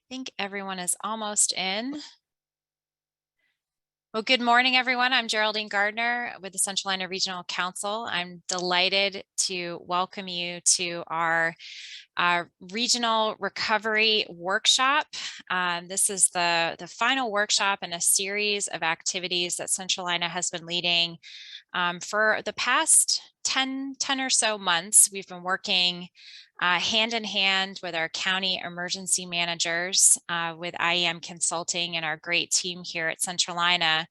Think everyone is almost in. Well, good morning, everyone. I'm Geraldine Gardner with the Centralina Regional Council. I'm delighted to welcome you to our regional recovery workshop. This is the final workshop in a series of activities that Centralina has been leading for the past 10 or so months. We've been working hand in hand with our county emergency managers, with IEM Consulting and our great team here at Centralina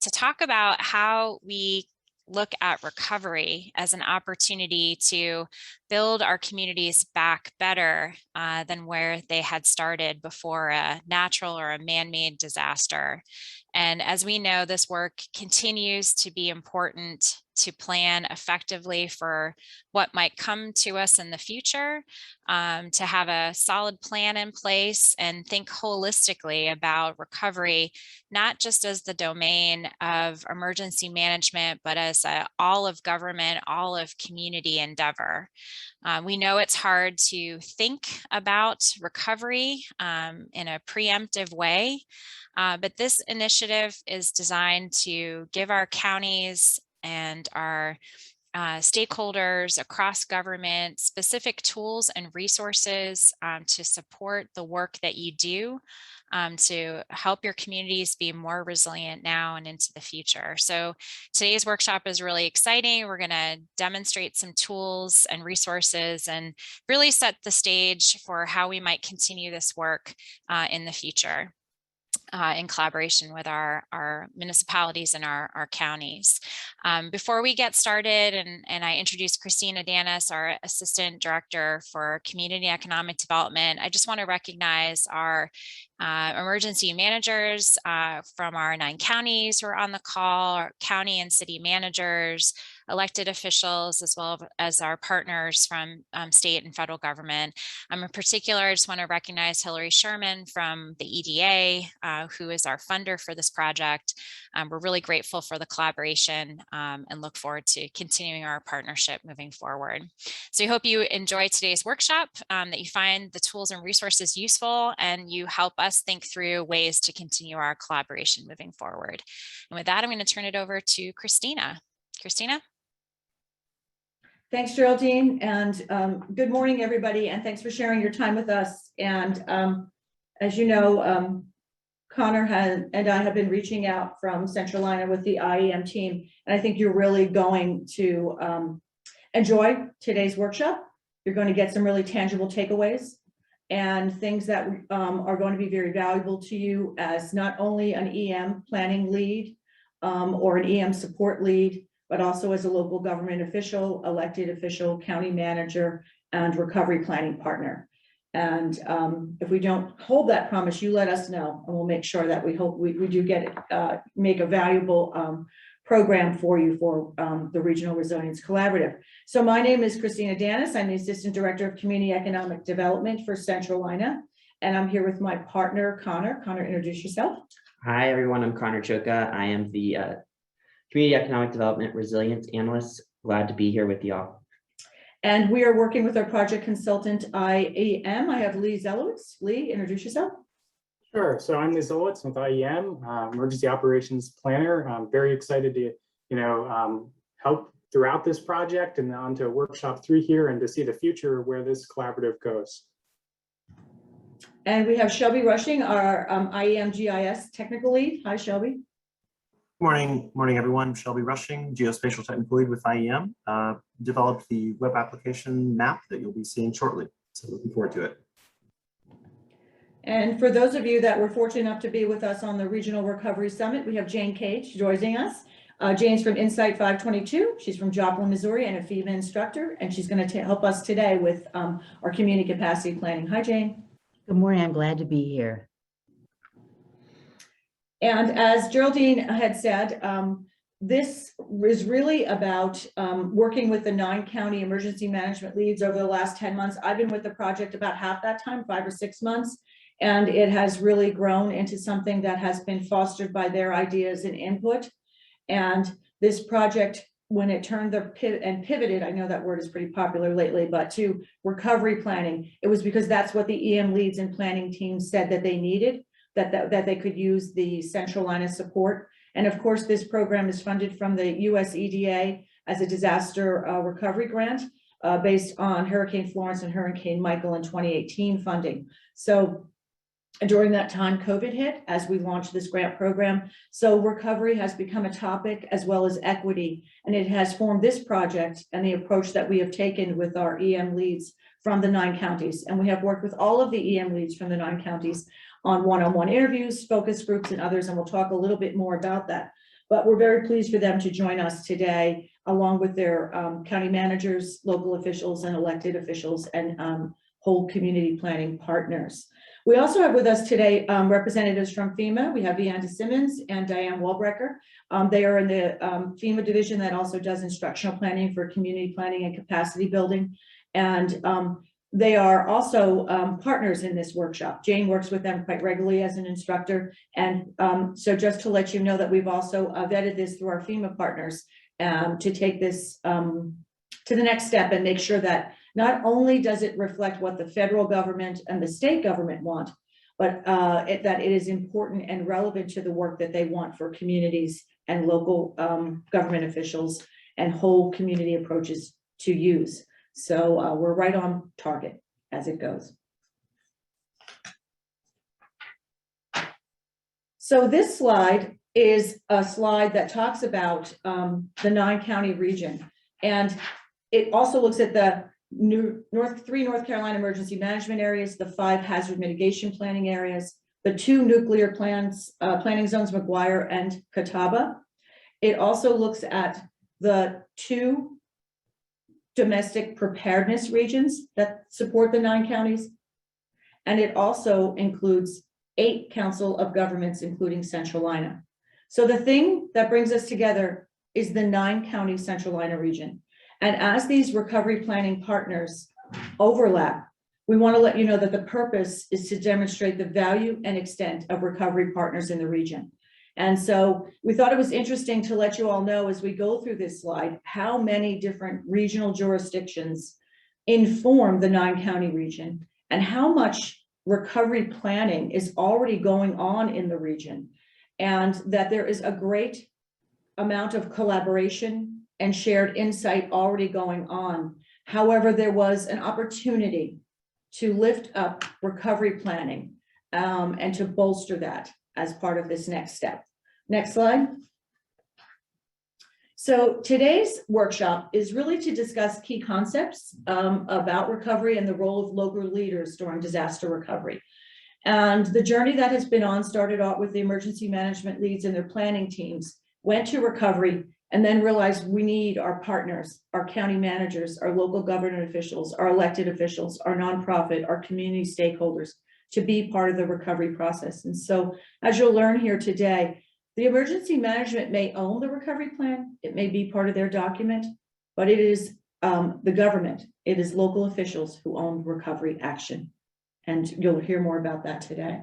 to talk about how we look at recovery as an opportunity to build our communities back better than where they had started before a natural or a man-made disaster. And as we know, this work continues to be important to plan effectively for what might come to us in the future, to have a solid plan in place and think holistically about recovery, not just as the domain of emergency management, but as all of government, all of community endeavor. We know it's hard to think about recovery in a preemptive way, but this initiative is designed to give our counties and our stakeholders across government specific tools and resources to support the work that you do to help your communities be more resilient now and into the future. So today's workshop is really exciting. We're going to demonstrate some tools and resources and really set the stage for how we might continue this work in the future. In collaboration with our municipalities and our counties. Before we get started, and I introduce Christina Danis, our Assistant Director for Community Economic Development, I just want to recognize our emergency managers from our 9 counties who are on the call, our county and city managers, elected officials, as well as our partners from state and federal government. In particular, I just want to recognize Hillary Sherman from the EDA, who is our funder for this project. We're really grateful for the collaboration and look forward to continuing our partnership moving forward. So we hope you enjoy today's workshop, that you find the tools and resources useful, and you help us think through ways to continue our collaboration moving forward. And with that, I'm going to turn it over to Christina. Christina? Thanks, Geraldine, and good morning, everybody, and thanks for sharing your time with us. And as you know, Connor and I have been reaching out from Centralina with the IEM team, and I think you're really going to enjoy today's workshop. You're going to get some really tangible takeaways and things that are going to be very valuable to you as not only an EM planning lead or an EM support lead, but also as a local government official, elected official, county manager, and recovery planning partner. And if we don't hold that promise, you let us know, and we'll make sure that we do get it, make a valuable program for you for the Regional Resilience Collaborative. So my name is Christina Danis. I'm the Assistant Director of Community Economic Development for Centralina, and I'm here with my partner, Connor. Connor, introduce yourself. Hi, everyone. I'm Connor Choka. I am the Community Economic Development Resilience Analyst. Glad to be here with y'all. And we are working with our project consultant, IEM. I have Lee Zelowitz. Lee, introduce yourself. Sure. So I'm Lee Zelowitz with IEM, Emergency Operations Planner. I'm very excited to, help throughout this project and on to workshop 3 here and to see the future where this collaborative goes. And we have Shelby Rushing, our IEM GIS technical lead. Hi, Shelby. Morning, everyone. Shelby Rushing, Geospatial Technical Lead with IEM. Developed the web application map that you'll be seeing shortly. So looking forward to it. And for those of you that were fortunate enough to be with us on the Regional Recovery Summit, we have Jane Cage joining us. Jane's from Insight 522. She's from Joplin, Missouri, and a FEMA instructor, and she's going to help us today with our community capacity planning. Hi, Jane. Good morning. I'm glad to be here. And as Geraldine had said, this is really about working with the 9 county emergency management leads over the last 10 months. I've been with the project about half that time, 5 or 6 months, and it has really grown into something that has been fostered by their ideas and input. And this project when it turned the pivoted, I know that word is pretty popular lately, but to recovery planning, it was because that's what the EM leads and planning teams said that they needed, that they could use the Centralina support. And of course, this program is funded from the US EDA as a disaster recovery grant based on Hurricane Florence and Hurricane Michael in 2018 funding. So during that time, COVID hit as we launched this grant program. So recovery has become a topic as well as equity, and it has formed this project and the approach that we have taken with our EM leads from the 9 counties. And we have worked with all of the EM leads from the 9 counties on one-on-one interviews, focus groups, and others, and we'll talk a little bit more about that. But we're very pleased for them to join us today, along with their county managers, local officials, and elected officials, and whole community planning partners. We also have with us today representatives from FEMA. We have Vianda Simmons and Diane Walbrecker. They are in the FEMA division that also does instructional planning for community planning and capacity building. And they are also partners in this workshop. Jane works with them quite regularly as an instructor. And so just to let you know that we've also vetted this through our FEMA partners to take this to the next step and make sure that not only does it reflect what the federal government and the state government want, but that it is important and relevant to the work that they want for communities and local government officials and whole community approaches to use. So we're right on target as it goes. So this slide is a slide that talks about the 9-county region. And it also looks at the three North Carolina emergency management areas, the 5 hazard mitigation planning areas, the 2 nuclear plants, planning zones, McGuire and Catawba. It also looks at the 2 domestic preparedness regions that support the 9 counties. And it also includes 8 council of governments, including Centralina. So the thing that brings us together is the 9-county Centralina region. And as these recovery planning partners overlap, we want to let you know that the purpose is to demonstrate the value and extent of recovery partners in the region. And so we thought it was interesting to let you all know as we go through this slide, how many different regional jurisdictions inform the 9-county region and how much recovery planning is already going on in the region. And that there is a great amount of collaboration and shared insight already going on. However, there was an opportunity to lift up recovery planning and to bolster that as part of this next step. Next slide. So today's workshop is really to discuss key concepts about recovery and the role of local leaders during disaster recovery. And the journey that has been on started out with the emergency management leads and their planning teams, went to recovery, and then realized we need our partners, our county managers, our local government officials, our elected officials, our nonprofit, our community stakeholders to be part of the recovery process. And so as you'll learn here today, the emergency management may own the recovery plan. It may be part of their document, but it is the government, it is local officials who own recovery action. And you'll hear more about that today.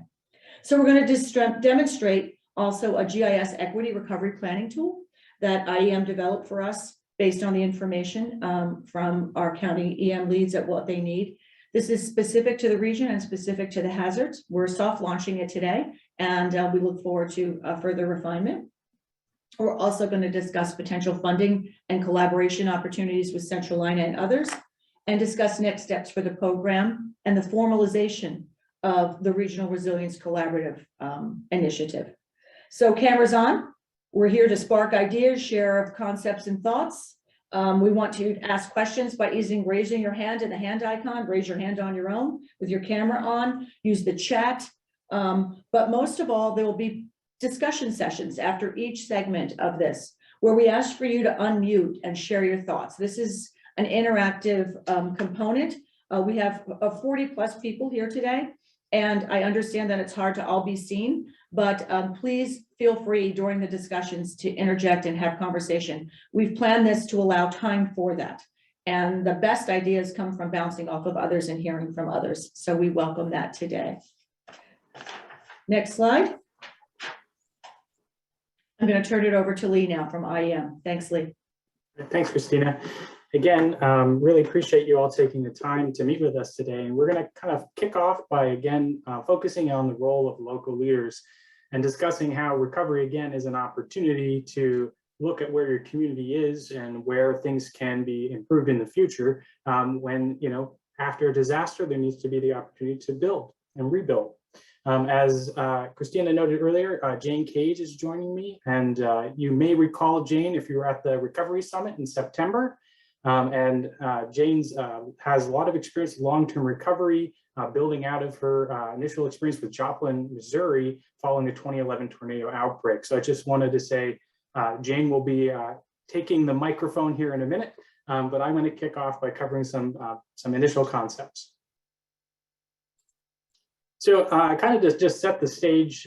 So we're going to demonstrate also a GIS equity recovery planning tool that IEM developed for us based on the information from our county EM leads at what they need. This is specific to the region and specific to the hazards. We're soft launching it today, and we look forward to further refinement. We're also going to discuss potential funding and collaboration opportunities with Centralina and others, and discuss next steps for the program and the formalization of the Regional Resilience Collaborative initiative. So cameras on. We're here to spark ideas, share of concepts and thoughts. We want to ask questions by raising your hand in the hand icon. Raise your hand on your own with your camera on. Use the chat. But most of all, there will be discussion sessions after each segment of this, where we ask for you to unmute and share your thoughts. This is an interactive component. We have 40 plus people here today, and I understand that it's hard to all be seen, but please feel free during the discussions to interject and have conversation. We've planned this to allow time for that. And the best ideas come from bouncing off of others and hearing from others. So we welcome that today. Next slide. I'm going to turn it over to Lee now from IEM. Thanks, Lee. Thanks, Christina. Again, really appreciate you all taking the time to meet with us today. And we're going to kind of kick off by, again, focusing on the role of local leaders and discussing how recovery, again, is an opportunity to look at where your community is and where things can be improved in the future. When, after a disaster, there needs to be the opportunity to build and rebuild. As Christina noted earlier, Jane Cage is joining me, and you may recall Jane if you were at the Recovery Summit in September. Jane's has a lot of experience in long-term recovery, building out of her initial experience with Joplin, Missouri, following the 2011 tornado outbreak. So I just wanted to say Jane will be taking the microphone here in a minute, but I'm going to kick off by covering some initial concepts. So kind of just set the stage.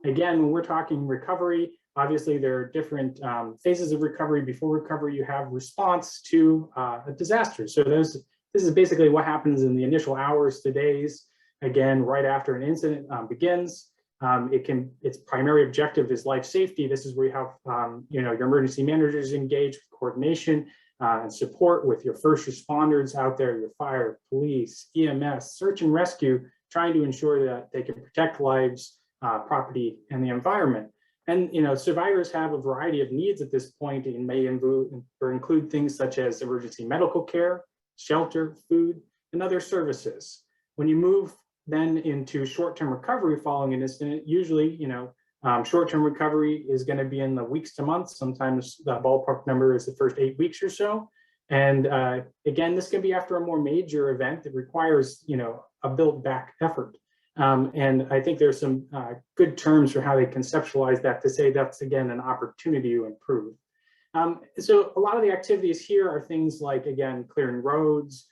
Again, when we're talking recovery, obviously there are different phases of recovery. Before recovery, you have response to a disaster. So this is basically what happens in the initial hours to days. Again, right after an incident begins, its primary objective is life safety. This is where you have your emergency managers engaged with coordination and support with your first responders out there, your fire, police, EMS, search and rescue, trying to ensure that they can protect lives, property, and the environment. And survivors have a variety of needs at this point and may include things such as emergency medical care, shelter, food, and other services. When you move then into short-term recovery following an incident, usually short-term recovery is going to be in the weeks to months. Sometimes the ballpark number is the first 8 weeks or so. And again, this can be after a more major event that requires a build back effort. And I think there's some good terms for how they conceptualize that to say that's, again, an opportunity to improve. So a lot of the activities here are things like, again, clearing roads,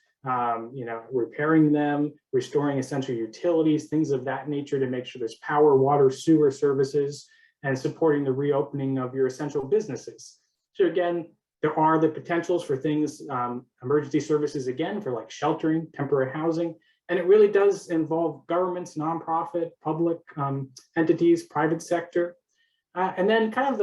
repairing them, restoring essential utilities, things of that nature to make sure there's power, water, sewer services, and supporting the reopening of your essential businesses. So again, there are the potentials for things, emergency services, again, for like sheltering, temporary housing. And it really does involve governments, nonprofit, public entities, private sector. And then kind of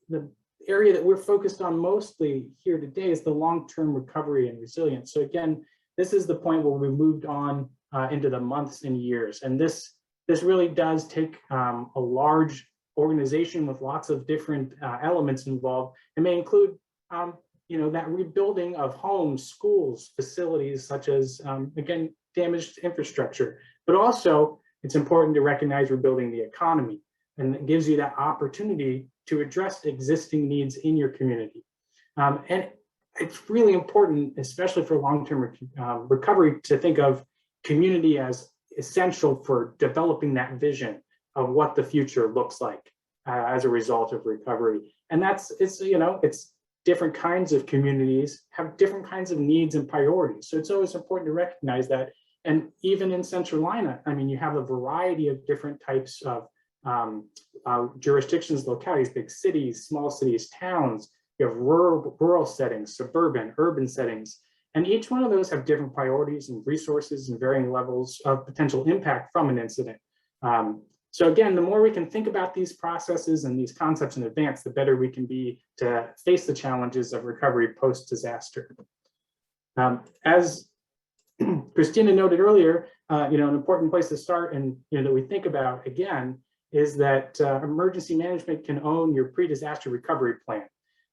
the area that we're focused on mostly here today is the long-term recovery and resilience. So again, this is the point where we moved on into the months and years. And this really does take a large organization with lots of different elements involved. It may include that rebuilding of homes, schools, facilities, such as, again, damaged infrastructure, but also it's important to recognize rebuilding the economy, and it gives you that opportunity to address existing needs in your community. And it's really important, especially for long-term recovery, to think of community as essential for developing that vision of what the future looks like as a result of recovery. And it's different kinds of communities have different kinds of needs and priorities. So it's always important to recognize that. And even in Centralina, I mean, you have a variety of different types of jurisdictions, localities, big cities, small cities, towns. You have rural settings, suburban, urban settings. And each one of those have different priorities and resources and varying levels of potential impact from an incident. So again, the more we can think about these processes and these concepts in advance, the better we can be to face the challenges of recovery post-disaster. As Christina noted earlier, an important place to start and that we think about again is that emergency management can own your pre-disaster recovery plan.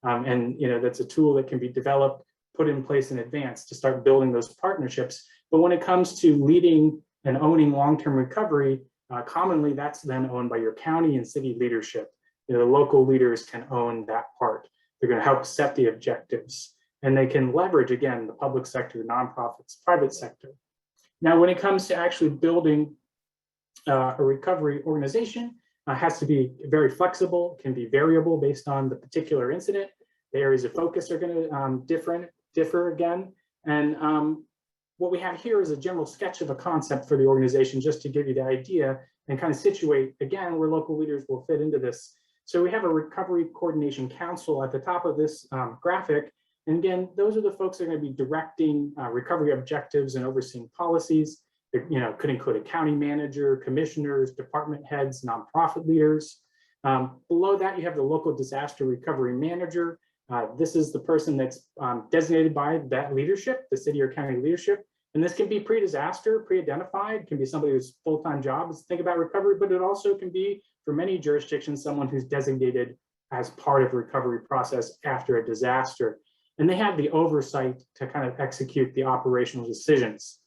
And that's a tool that can be developed, put in place in advance to start building those partnerships. But when it comes to leading and owning long-term recovery, commonly that's then owned by your county and city leadership. The local leaders can own that part. They're going to help set the objectives, and they can leverage, again, the public sector, nonprofits, private sector. Now, when it comes to actually building a recovery organization, has to be very flexible, can be variable based on the particular incident. The areas of focus are going to differ again. And what we have here is a general sketch of a concept for the organization, just to give you the idea and kind of situate, again, where local leaders will fit into this. So we have a recovery coordination council at the top of this graphic. And again, those are the folks that are going to be directing recovery objectives and overseeing policies. It, could include a county manager, commissioners, department heads, nonprofit leaders. Below that, you have the local disaster recovery manager. This is the person that's designated by that leadership, the city or county leadership. And this can be pre-disaster, pre-identified, can be somebody whose full-time job is to think about recovery, but it also can be, for many jurisdictions, someone who's designated as part of the recovery process after a disaster. And they have the oversight to kind of execute the operational decisions.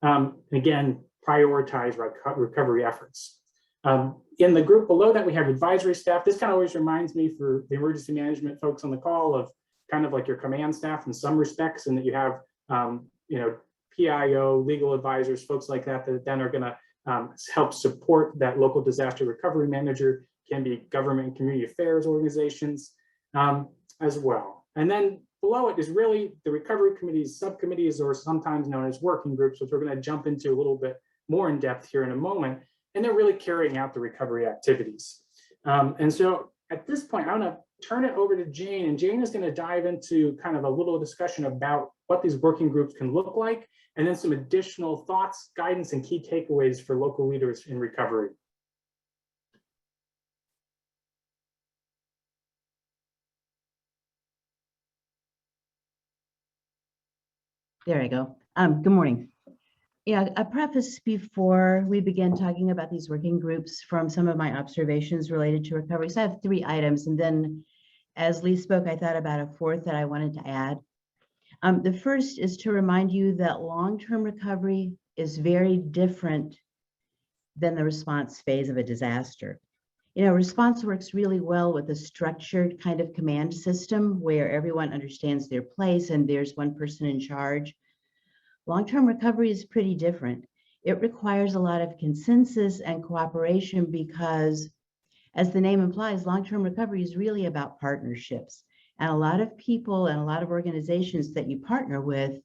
Again, prioritize recovery efforts. In the group below that, we have advisory staff. This kind of always reminds me, for the emergency management folks on the call, of kind of like your command staff in some respects, and that you have, PIO, legal advisors, folks like that, that then are going to help support that local disaster recovery manager. Can be government and community affairs organizations as well. And then below it is really the recovery committees, subcommittees, or sometimes known as working groups, which we're going to jump into a little bit more in depth here in a moment. And they're really carrying out the recovery activities. And so at this point, I want to turn it over to Jane, and Jane is going to dive into kind of a little discussion about what these working groups can look like, and then some additional thoughts, guidance, and key takeaways for local leaders in recovery. There I go. Good morning. Yeah, a preface before we begin talking about these working groups from some of my observations related to recovery. So I have 3 items, and then as Lee spoke, I thought about a 4th that I wanted to add. The first is to remind you that long-term recovery is very different than the response phase of a disaster. Response works really well with a structured kind of command system where everyone understands their place and there's one person in charge. Long-term recovery is pretty different. It requires a lot of consensus and cooperation because, as the name implies, long-term recovery is really about partnerships. And a lot of people and a lot of organizations that you partner with,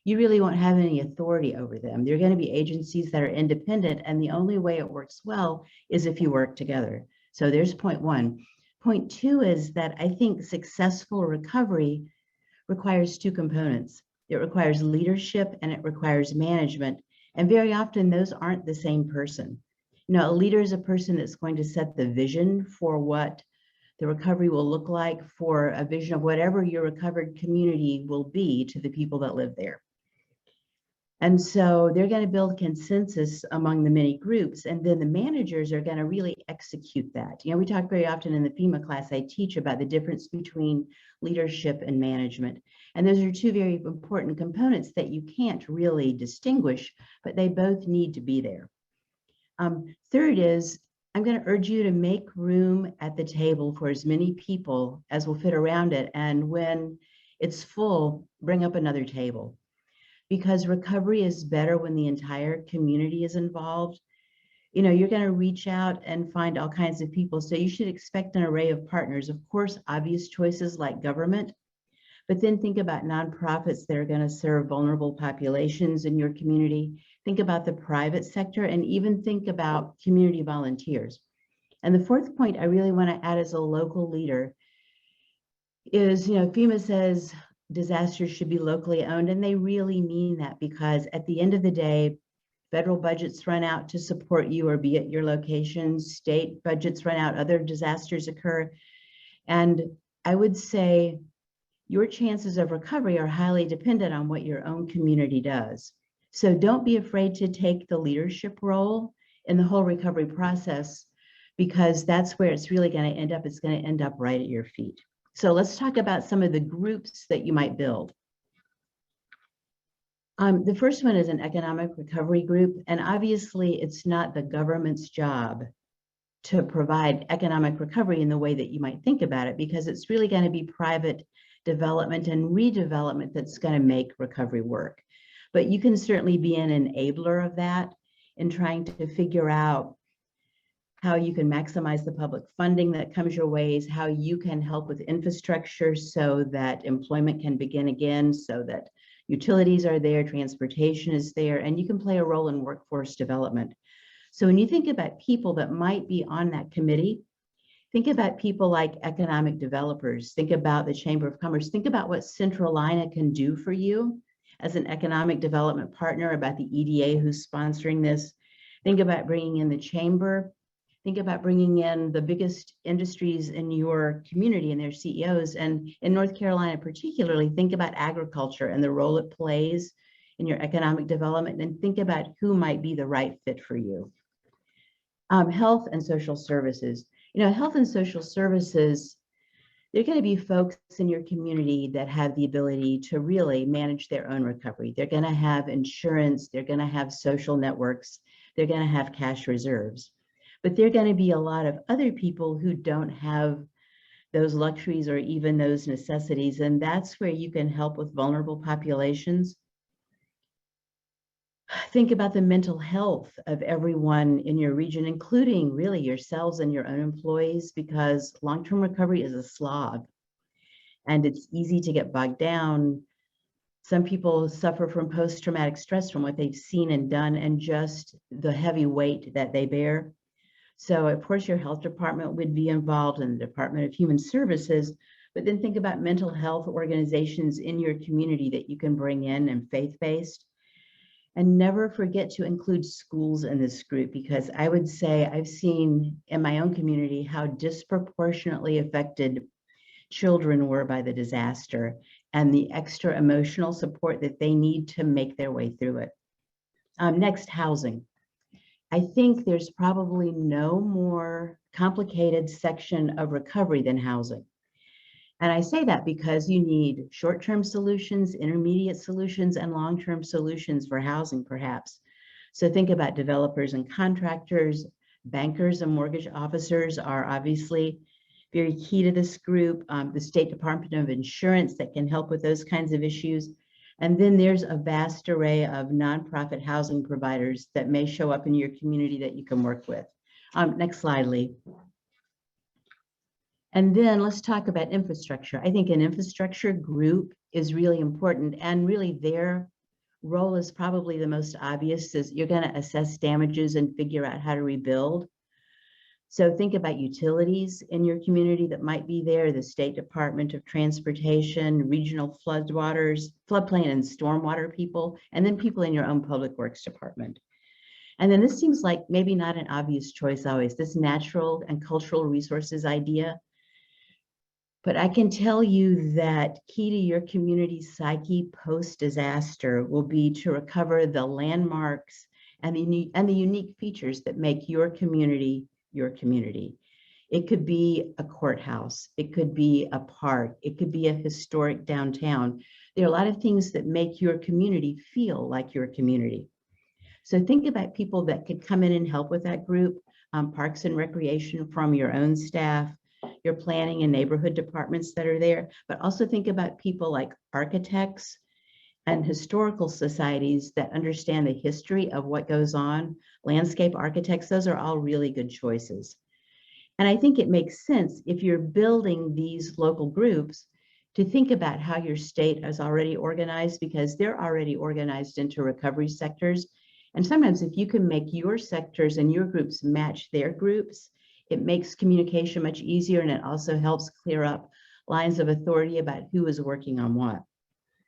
you really won't have any authority over them. They're going to be agencies that are independent, and the only way it works well is if you work together. So there's point 1. Point 2 is that I think successful recovery requires 2 components. It requires leadership and it requires management. And very often those aren't the same person. A leader is a person that's going to set the vision for what the recovery will look like, for a vision of whatever your recovered community will be to the people that live there. And so they're going to build consensus among the many groups, and then the managers are going to really execute that. We talk very often in the FEMA class I teach about the difference between leadership and management. And those are 2 very important components that you can't really distinguish, but they both need to be there. Third is, I'm going to urge you to make room at the table for as many people as will fit around it. And when it's full, bring up another table. Because recovery is better when the entire community is involved. You're going to reach out and find all kinds of people. So you should expect an array of partners. Of course, obvious choices like government, but then think about nonprofits that are going to serve vulnerable populations in your community. Think about the private sector, and even think about community volunteers. And the 4th point I really want to add as a local leader is, FEMA says disasters should be locally owned, and they really mean that, because at the end of the day, federal budgets run out to support you or be at your location, state budgets run out, other disasters occur. And I would say your chances of recovery are highly dependent on what your own community does. So don't be afraid to take the leadership role in the whole recovery process, because that's where it's really going to end up. It's going to end up right at your feet. So let's talk about some of the groups that you might build. The first one is an economic recovery group. And obviously, it's not the government's job to provide economic recovery in the way that you might think about it, because it's really going to be private development and redevelopment that's going to make recovery work. But you can certainly be an enabler of that in trying to figure out how you can maximize the public funding that comes your ways, how you can help with infrastructure so that employment can begin again, so that utilities are there, transportation is there, and you can play a role in workforce development. So when you think about people that might be on that committee, think about people like economic developers, think about the Chamber of Commerce, think about what Centralina can do for you as an economic development partner, about the EDA who's sponsoring this. Think about bringing in the Chamber. Think about bringing in the biggest industries in your community and their CEOs. And in North Carolina, particularly, think about agriculture and the role it plays in your economic development, and think about who might be the right fit for you. Health and social services. Health and social services, they're going to be folks in your community that have the ability to really manage their own recovery. They're going to have insurance, they're going to have social networks, they're going to have cash reserves. But there are going to be a lot of other people who don't have those luxuries or even those necessities, and that's where you can help with vulnerable populations. Think about the mental health of everyone in your region, including really yourselves and your own employees, because long-term recovery is a slog and it's easy to get bogged down. Some people suffer from post-traumatic stress from what they've seen and done and just the heavy weight that they bear. So of course, your health department would be involved in the Department of Human Services, but then think about mental health organizations in your community that you can bring in and faith-based. And never forget to include schools in this group, because I would say I've seen in my own community how disproportionately affected children were by the disaster and the extra emotional support that they need to make their way through it. Next, housing. I think there's probably no more complicated section of recovery than housing. And I say that because you need short-term solutions, intermediate solutions, and long-term solutions for housing, perhaps. So think about developers and contractors. Bankers and mortgage officers are obviously very key to this group. The State Department of Insurance that can help with those kinds of issues. And then there's a vast array of nonprofit housing providers that may show up in your community that you can work with. Next slide, Lee. And then let's talk about infrastructure. I think an infrastructure group is really important, and really their role is probably the most obvious, is you're going to assess damages and figure out how to rebuild. So think about utilities in your community that might be there, the State Department of Transportation, regional floodplain and stormwater people, and then people in your own public works department. And then this seems like maybe not an obvious choice always, this natural and cultural resources idea. But I can tell you that key to your community's psyche post-disaster will be to recover the landmarks and the unique features that make your community your community. It could be a courthouse, it could be a park, it could be a historic downtown. There are a lot of things that make your community feel like your community. So think about people that could come in and help with that group, parks and recreation from your own staff, your planning and neighborhood departments that are there, but also think about people like architects and historical societies that understand the history of what goes on, landscape architects. Those are all really good choices. And I think it makes sense if you're building these local groups to think about how your state is already organized, because they're already organized into recovery sectors. And sometimes if you can make your sectors and your groups match their groups, it makes communication much easier, and it also helps clear up lines of authority about who is working on what.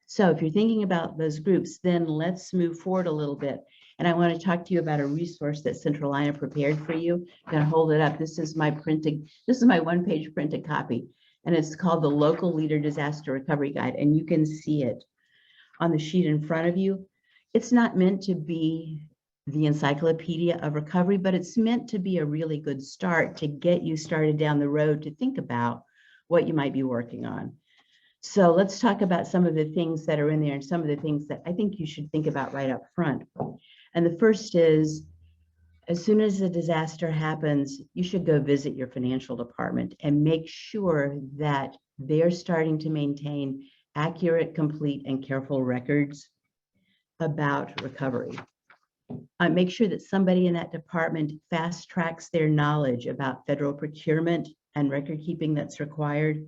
So if you're thinking about those groups, then let's move forward a little bit. And I want to talk to you about a resource that Centralina prepared for you. I'm going to hold it up. This is my one-page printed copy, and it's called the Local Leader Disaster Recovery Guide. And you can see it on the sheet in front of you. It's not meant to be the encyclopedia of recovery, but it's meant to be a really good start to get you started down the road to think about what you might be working on. So let's talk about some of the things that are in there and some of the things that I think you should think about right up front. And the first is, as soon as a disaster happens, you should go visit your financial department and make sure that they're starting to maintain accurate, complete, and careful records about recovery. Make sure that somebody in that department fast tracks their knowledge about federal procurement and record keeping that's required.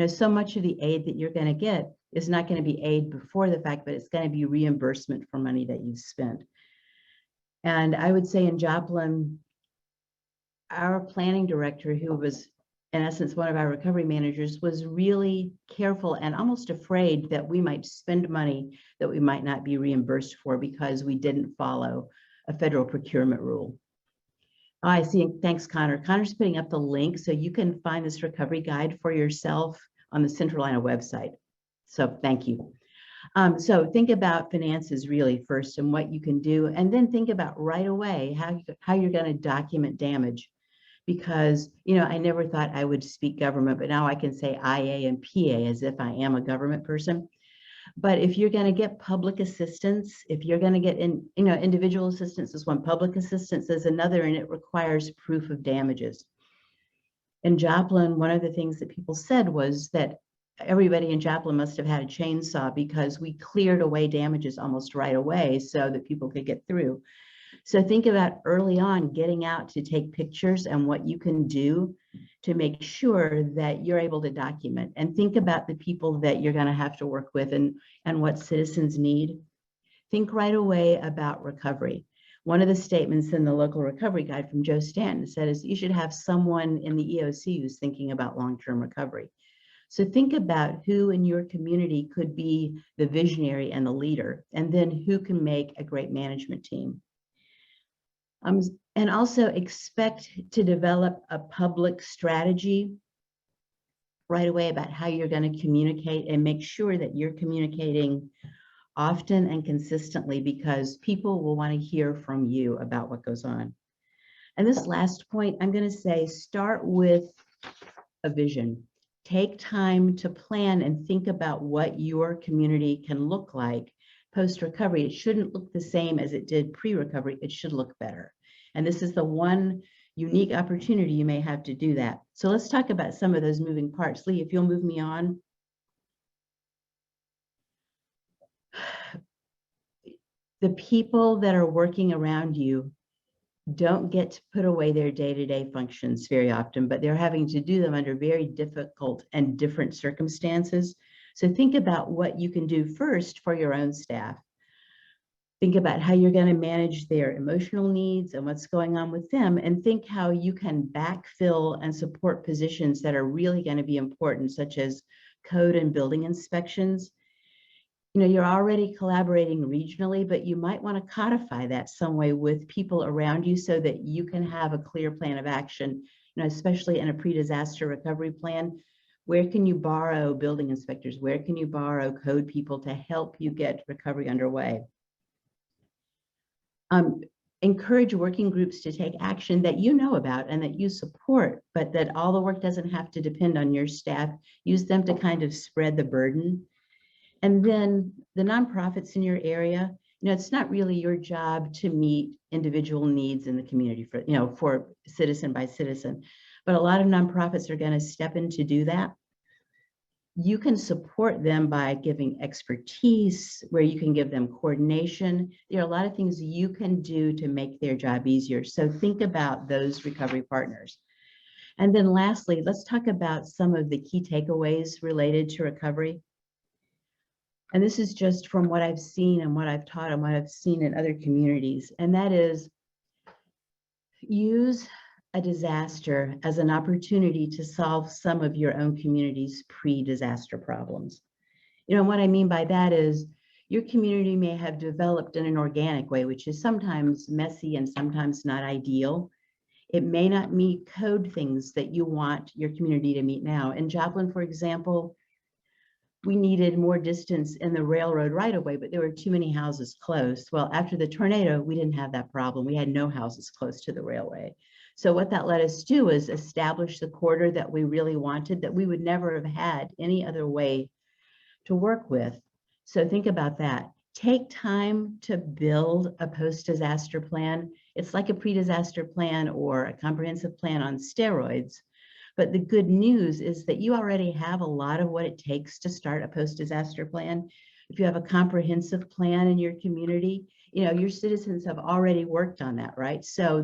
So much of the aid that you're going to get is not going to be aid before the fact, but it's going to be reimbursement for money that you've spent. And I would say in Joplin, our planning director, who was in essence one of our recovery managers, was really careful and almost afraid that we might spend money that we might not be reimbursed for because we didn't follow a federal procurement rule. Oh, I see. Thanks, Connor. Connor's putting up the link so you can find this recovery guide for yourself on the Centralina website. So thank you. So think about finances really first and what you can do, and then think about right away how you're going to document damage. Because, I never thought I would speak government, but now I can say IA and PA as if I am a government person. But if you're going to get public assistance, if you're going to get individual assistance is one, public assistance is another, and it requires proof of damages. In Joplin, one of the things that people said was that everybody in Joplin must have had a chainsaw because we cleared away damages almost right away so that people could get through. So think about early on getting out to take pictures and what you can do to make sure that you're able to document, and think about the people that you're going to have to work with and what citizens need. Think right away about recovery. One of the statements in the local recovery guide from Joe Stanton said is you should have someone in the EOC who's thinking about long-term recovery. So think about who in your community could be the visionary and the leader, and then who can make a great management team. And also expect to develop a public strategy right away about how you're going to communicate, and make sure that you're communicating often and consistently, because people will want to hear from you about what goes on. And this last point, I'm going to say, start with a vision. Take time to plan and think about what your community can look like post-recovery. It shouldn't look the same as it did pre-recovery. It should look better. And this is the one unique opportunity you may have to do that. So let's talk about some of those moving parts. Lee, if you'll move me on. The people that are working around you don't get to put away their day-to-day functions very often, but they're having to do them under very difficult and different circumstances. So think about what you can do first for your own staff. Think about how you're going to manage their emotional needs and what's going on with them, and think how you can backfill and support positions that are really going to be important, such as code and building inspections. You're already collaborating regionally, but you might want to codify that some way with people around you so that you can have a clear plan of action, especially in a pre-disaster recovery plan. Where can you borrow building inspectors? Where can you borrow code people to help you get recovery underway? Encourage working groups to take action that you know about and that you support, but that all the work doesn't have to depend on your staff. Use them to kind of spread the burden. And then the nonprofits in your area, it's not really your job to meet individual needs in the community for citizen by citizen, but a lot of nonprofits are going to step in to do that. You can support them by giving expertise, where you can give them coordination. There are a lot of things you can do to make their job easier. So think about those recovery partners. And then lastly, let's talk about some of the key takeaways related to recovery. And this is just from what I've seen and what I've taught and what I've seen in other communities. And that is, use a disaster as an opportunity to solve some of your own community's pre-disaster problems. What I mean by that is, your community may have developed in an organic way, which is sometimes messy and sometimes not ideal. It may not meet code things that you want your community to meet now. In Joplin, for example, we needed more distance in the railroad right away, but there were too many houses close. Well, after the tornado, we didn't have that problem. We had no houses close to the railway. So what that let us do is establish the corridor that we really wanted, that we would never have had any other way to work with. So think about that. Take time to build a post-disaster plan. It's like a pre-disaster plan or a comprehensive plan on steroids. But the good news is that you already have a lot of what it takes to start a post-disaster plan. If you have a comprehensive plan in your community, your citizens have already worked on that, right? So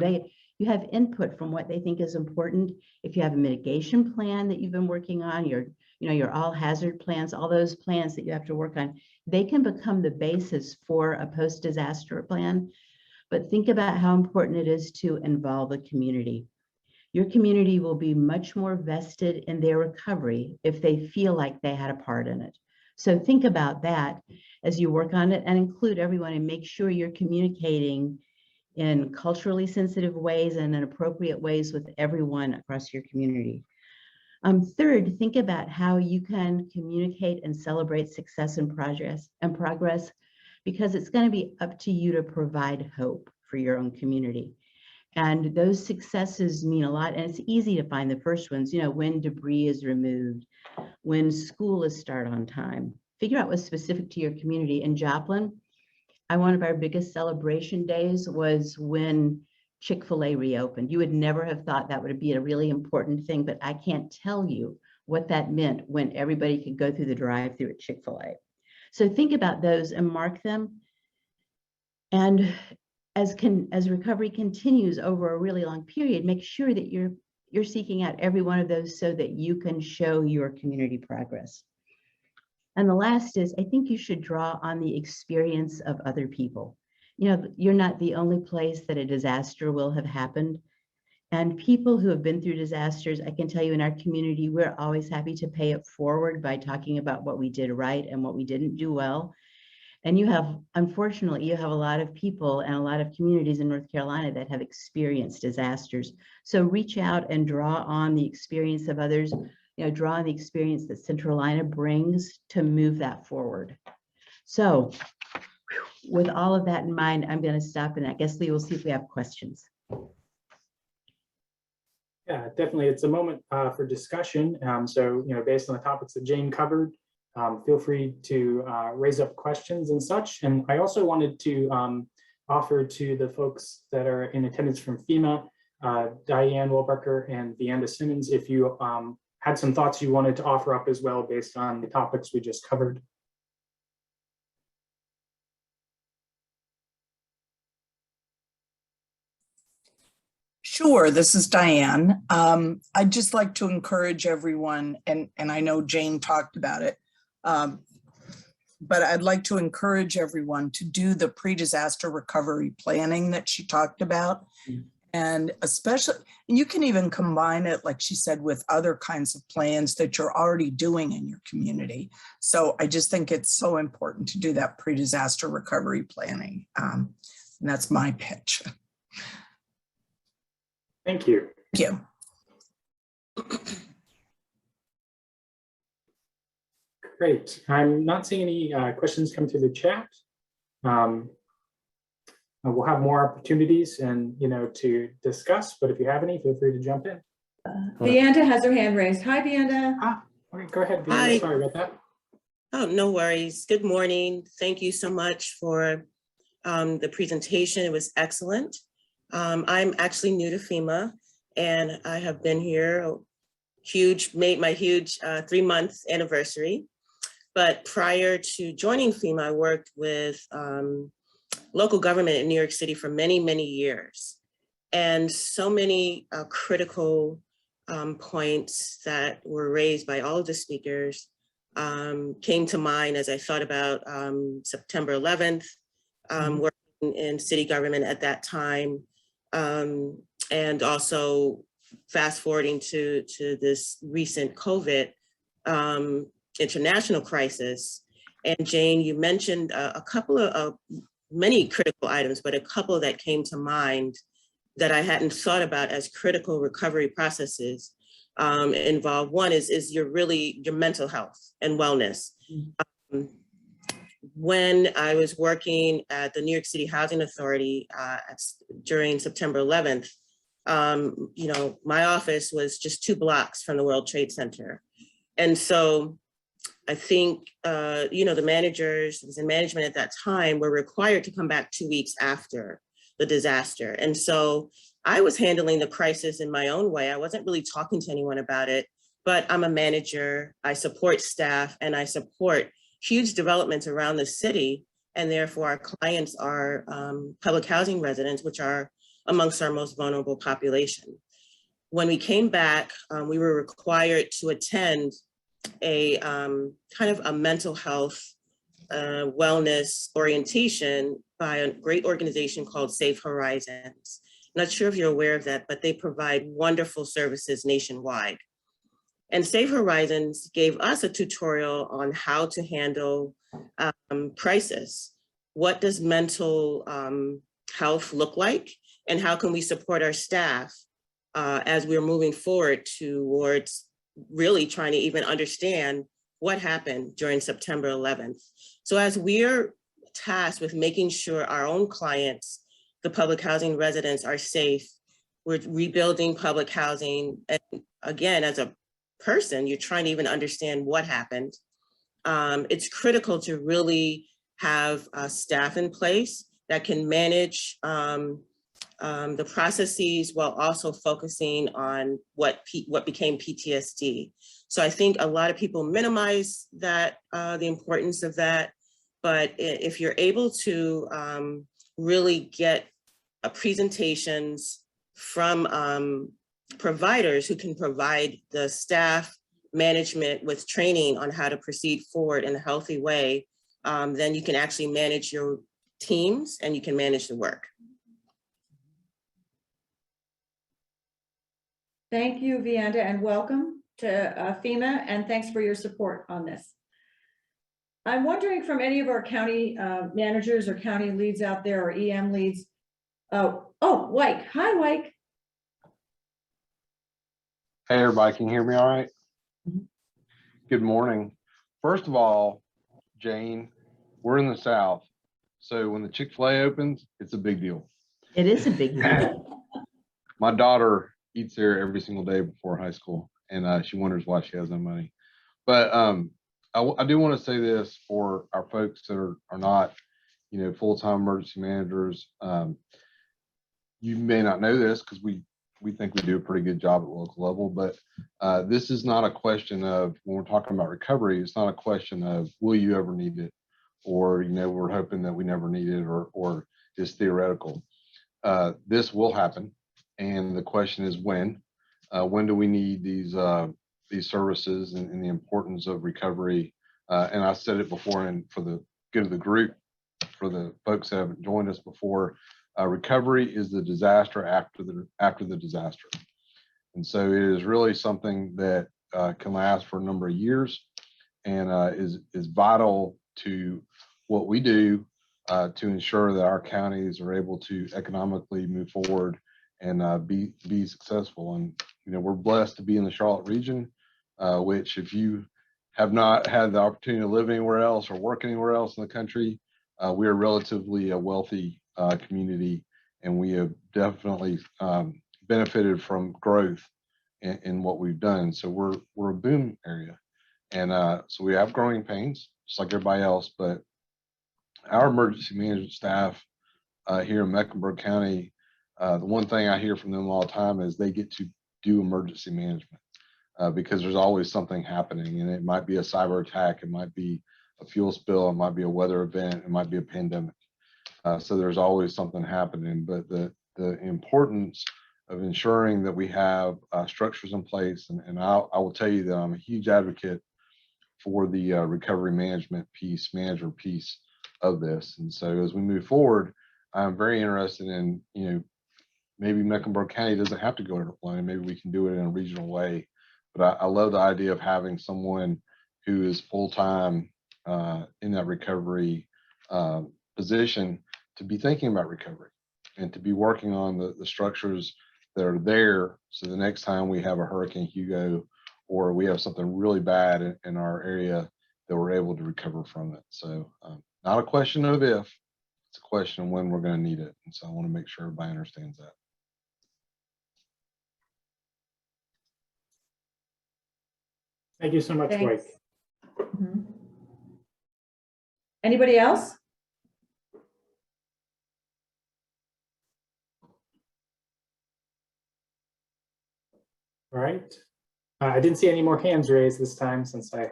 you have input from what they think is important. If you have a mitigation plan that you've been working on, your all hazard plans, all those plans that you have to work on, they can become the basis for a post-disaster plan. But think about how important it is to involve the community. Your community will be much more vested in their recovery if they feel like they had a part in it. So think about that as you work on it, and include everyone and make sure you're communicating in culturally sensitive ways and in appropriate ways with everyone across your community. Third, think about how you can communicate and celebrate success and progress, because it's going to be up to you to provide hope for your own community. And those successes mean a lot, and it's easy to find the first ones, when debris is removed, when school is start on time. Figure out what's specific to your community. In Joplin, one of our biggest celebration days was when Chick-fil-A reopened. You would never have thought that would be a really important thing, but I can't tell you what that meant when everybody could go through the drive-through at Chick-fil-A. So think about those and mark them. And as recovery continues over a really long period, make sure that you're seeking out every one of those so that you can show your community progress. And the last is, I think you should draw on the experience of other people. You're not the only place that a disaster will have happened. And people who have been through disasters, I can tell you in our community, we're always happy to pay it forward by talking about what we did right and what we didn't do well. And unfortunately, you have a lot of people and a lot of communities in North Carolina that have experienced disasters. So reach out and draw on the experience of others, draw on the experience that Centralina brings to move that forward. So with all of that in mind, I'm going to stop, and I guess Lee will see if we have questions. Yeah, definitely. It's a moment for discussion. So, based on the topics that Jane covered, feel free to raise up questions and such. And I also wanted to offer to the folks that are in attendance from FEMA, Diane Wilbecker and Vianda Simmons, if you had some thoughts you wanted to offer up as well based on the topics we just covered. Sure, this is Diane. I'd just like to encourage everyone, and I know Jane talked about it, but I'd like to encourage everyone to do the pre-disaster recovery planning that she talked about. And especially, and you can even combine it, like she said, with other kinds of plans that you're already doing in your community. So I just think it's so important to do that pre-disaster recovery planning. And that's my pitch. Thank you. Thank you. Great. I'm not seeing any questions come through the chat. We'll have more opportunities and to discuss, but if you have any, feel free to jump in. Vianda has her hand raised. Hi, Vianda. Okay, go ahead, Vianda. Hi. Sorry about that. Oh, no worries. Good morning. Thank you so much for the presentation. It was excellent. I'm actually new to FEMA, and I have been here made my huge 3-month anniversary. But prior to joining FEMA, I worked with local government in New York City for many, many years. And so many critical points that were raised by all of the speakers came to mind as I thought about September 11th, working in city government at that time, and also fast forwarding to this recent COVID international crisis. And Jane, you mentioned a couple of many critical items, but a couple that came to mind that I hadn't thought about as critical recovery processes involve. One is your mental health and wellness. When I was working at the New York City Housing Authority during September 11th, my office was just 2 blocks from the World Trade Center. And so I think, the managers, who was in management at that time, were required to come back 2 weeks after the disaster. And so I was handling the crisis in my own way. I wasn't really talking to anyone about it, but I'm a manager, I support staff, and I support huge developments around the city. And therefore our clients are public housing residents, which are amongst our most vulnerable population. When we came back, we were required to attend a kind of a mental health wellness orientation by a great organization called Safe Horizons. Not sure if you're aware of that, but they provide wonderful services nationwide. And Safe Horizons gave us a tutorial on how to handle crisis. What does mental health look like? And how can we support our staff as we're moving forward towards really trying to even understand what happened during September 11th? So as we're tasked with making sure our own clients, the public housing residents, are safe, we're rebuilding public housing. And again, as a person, you're trying to even understand what happened. It's critical to really have staff in place that can manage the processes while also focusing on what became PTSD. So I think a lot of people minimize that, the importance of that. But if you're able to really get presentations from providers who can provide the staff management with training on how to proceed forward in a healthy way, then you can actually manage your teams and you can manage the work. Thank you, Vianda, and welcome to FEMA, and thanks for your support on this. I'm wondering from any of our county managers or county leads out there, or EM leads. Oh, Wyke. Hi, Wyke. Hey, everybody, can you hear me all right? Good morning. First of all, Jane, we're in the South, so when the Chick-fil-A opens, it's a big deal. It is a big deal. My daughter eats there every single day before high school, and she wonders why she has no money. But I do want to say this for our folks that are not, full-time emergency managers. You may not know this because we think we do a pretty good job at the local level, but this is not a question of, when we're talking about recovery, it's not a question of, will you ever need it? Or, we're hoping that we never need it, or it's theoretical. This will happen. And the question is when do we need these services, and the importance of recovery. And I said it before, and for the good of the group, for the folks that haven't joined us before, recovery is the disaster after the disaster. And so it is really something that can last for a number of years, and is vital to what we do to ensure that our counties are able to economically move forward and be successful. And we're blessed to be in the Charlotte region, which, if you have not had the opportunity to live anywhere else or work anywhere else in the country, we are relatively a wealthy community, and we have definitely benefited from growth in what we've done. So we're a boom area, and so we have growing pains just like everybody else. But our emergency management staff here in Mecklenburg County, the one thing I hear from them all the time is they get to do emergency management because there's always something happening, and it might be a cyber attack, it might be a fuel spill, it might be a weather event, it might be a pandemic. So there's always something happening. But the importance of ensuring that we have structures in place, and I will tell you that I'm a huge advocate for the recovery management manager piece of this. And so as we move forward, I'm very interested in, maybe Mecklenburg County doesn't have to go to alone. Maybe we can do it in a regional way. But I love the idea of having someone who is full-time in that recovery position to be thinking about recovery and to be working on the structures that are there. So the next time we have a Hurricane Hugo, or we have something really bad in our area, that we're able to recover from it. So not a question of if, it's a question of when we're going to need it. And so I want to make sure everybody understands that. Thank you so much, Wyke. Thanks. Mhm. Anybody else? All right. I didn't see any more hands raised this time, since I'm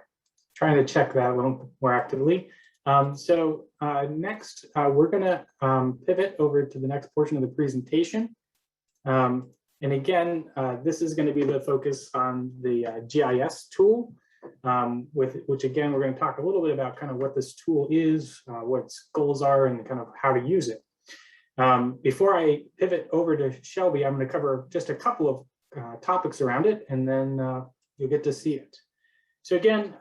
trying to check that a little more actively. So next, we're going to pivot over to the next portion of the presentation. And again, this is going to be the focus on the GIS tool, which again, we're going to talk a little bit about kind of what this tool is, what its goals are, and kind of how to use it. Before I pivot over to Shelby, I'm going to cover just a couple of topics around it, and then you'll get to see it. So again,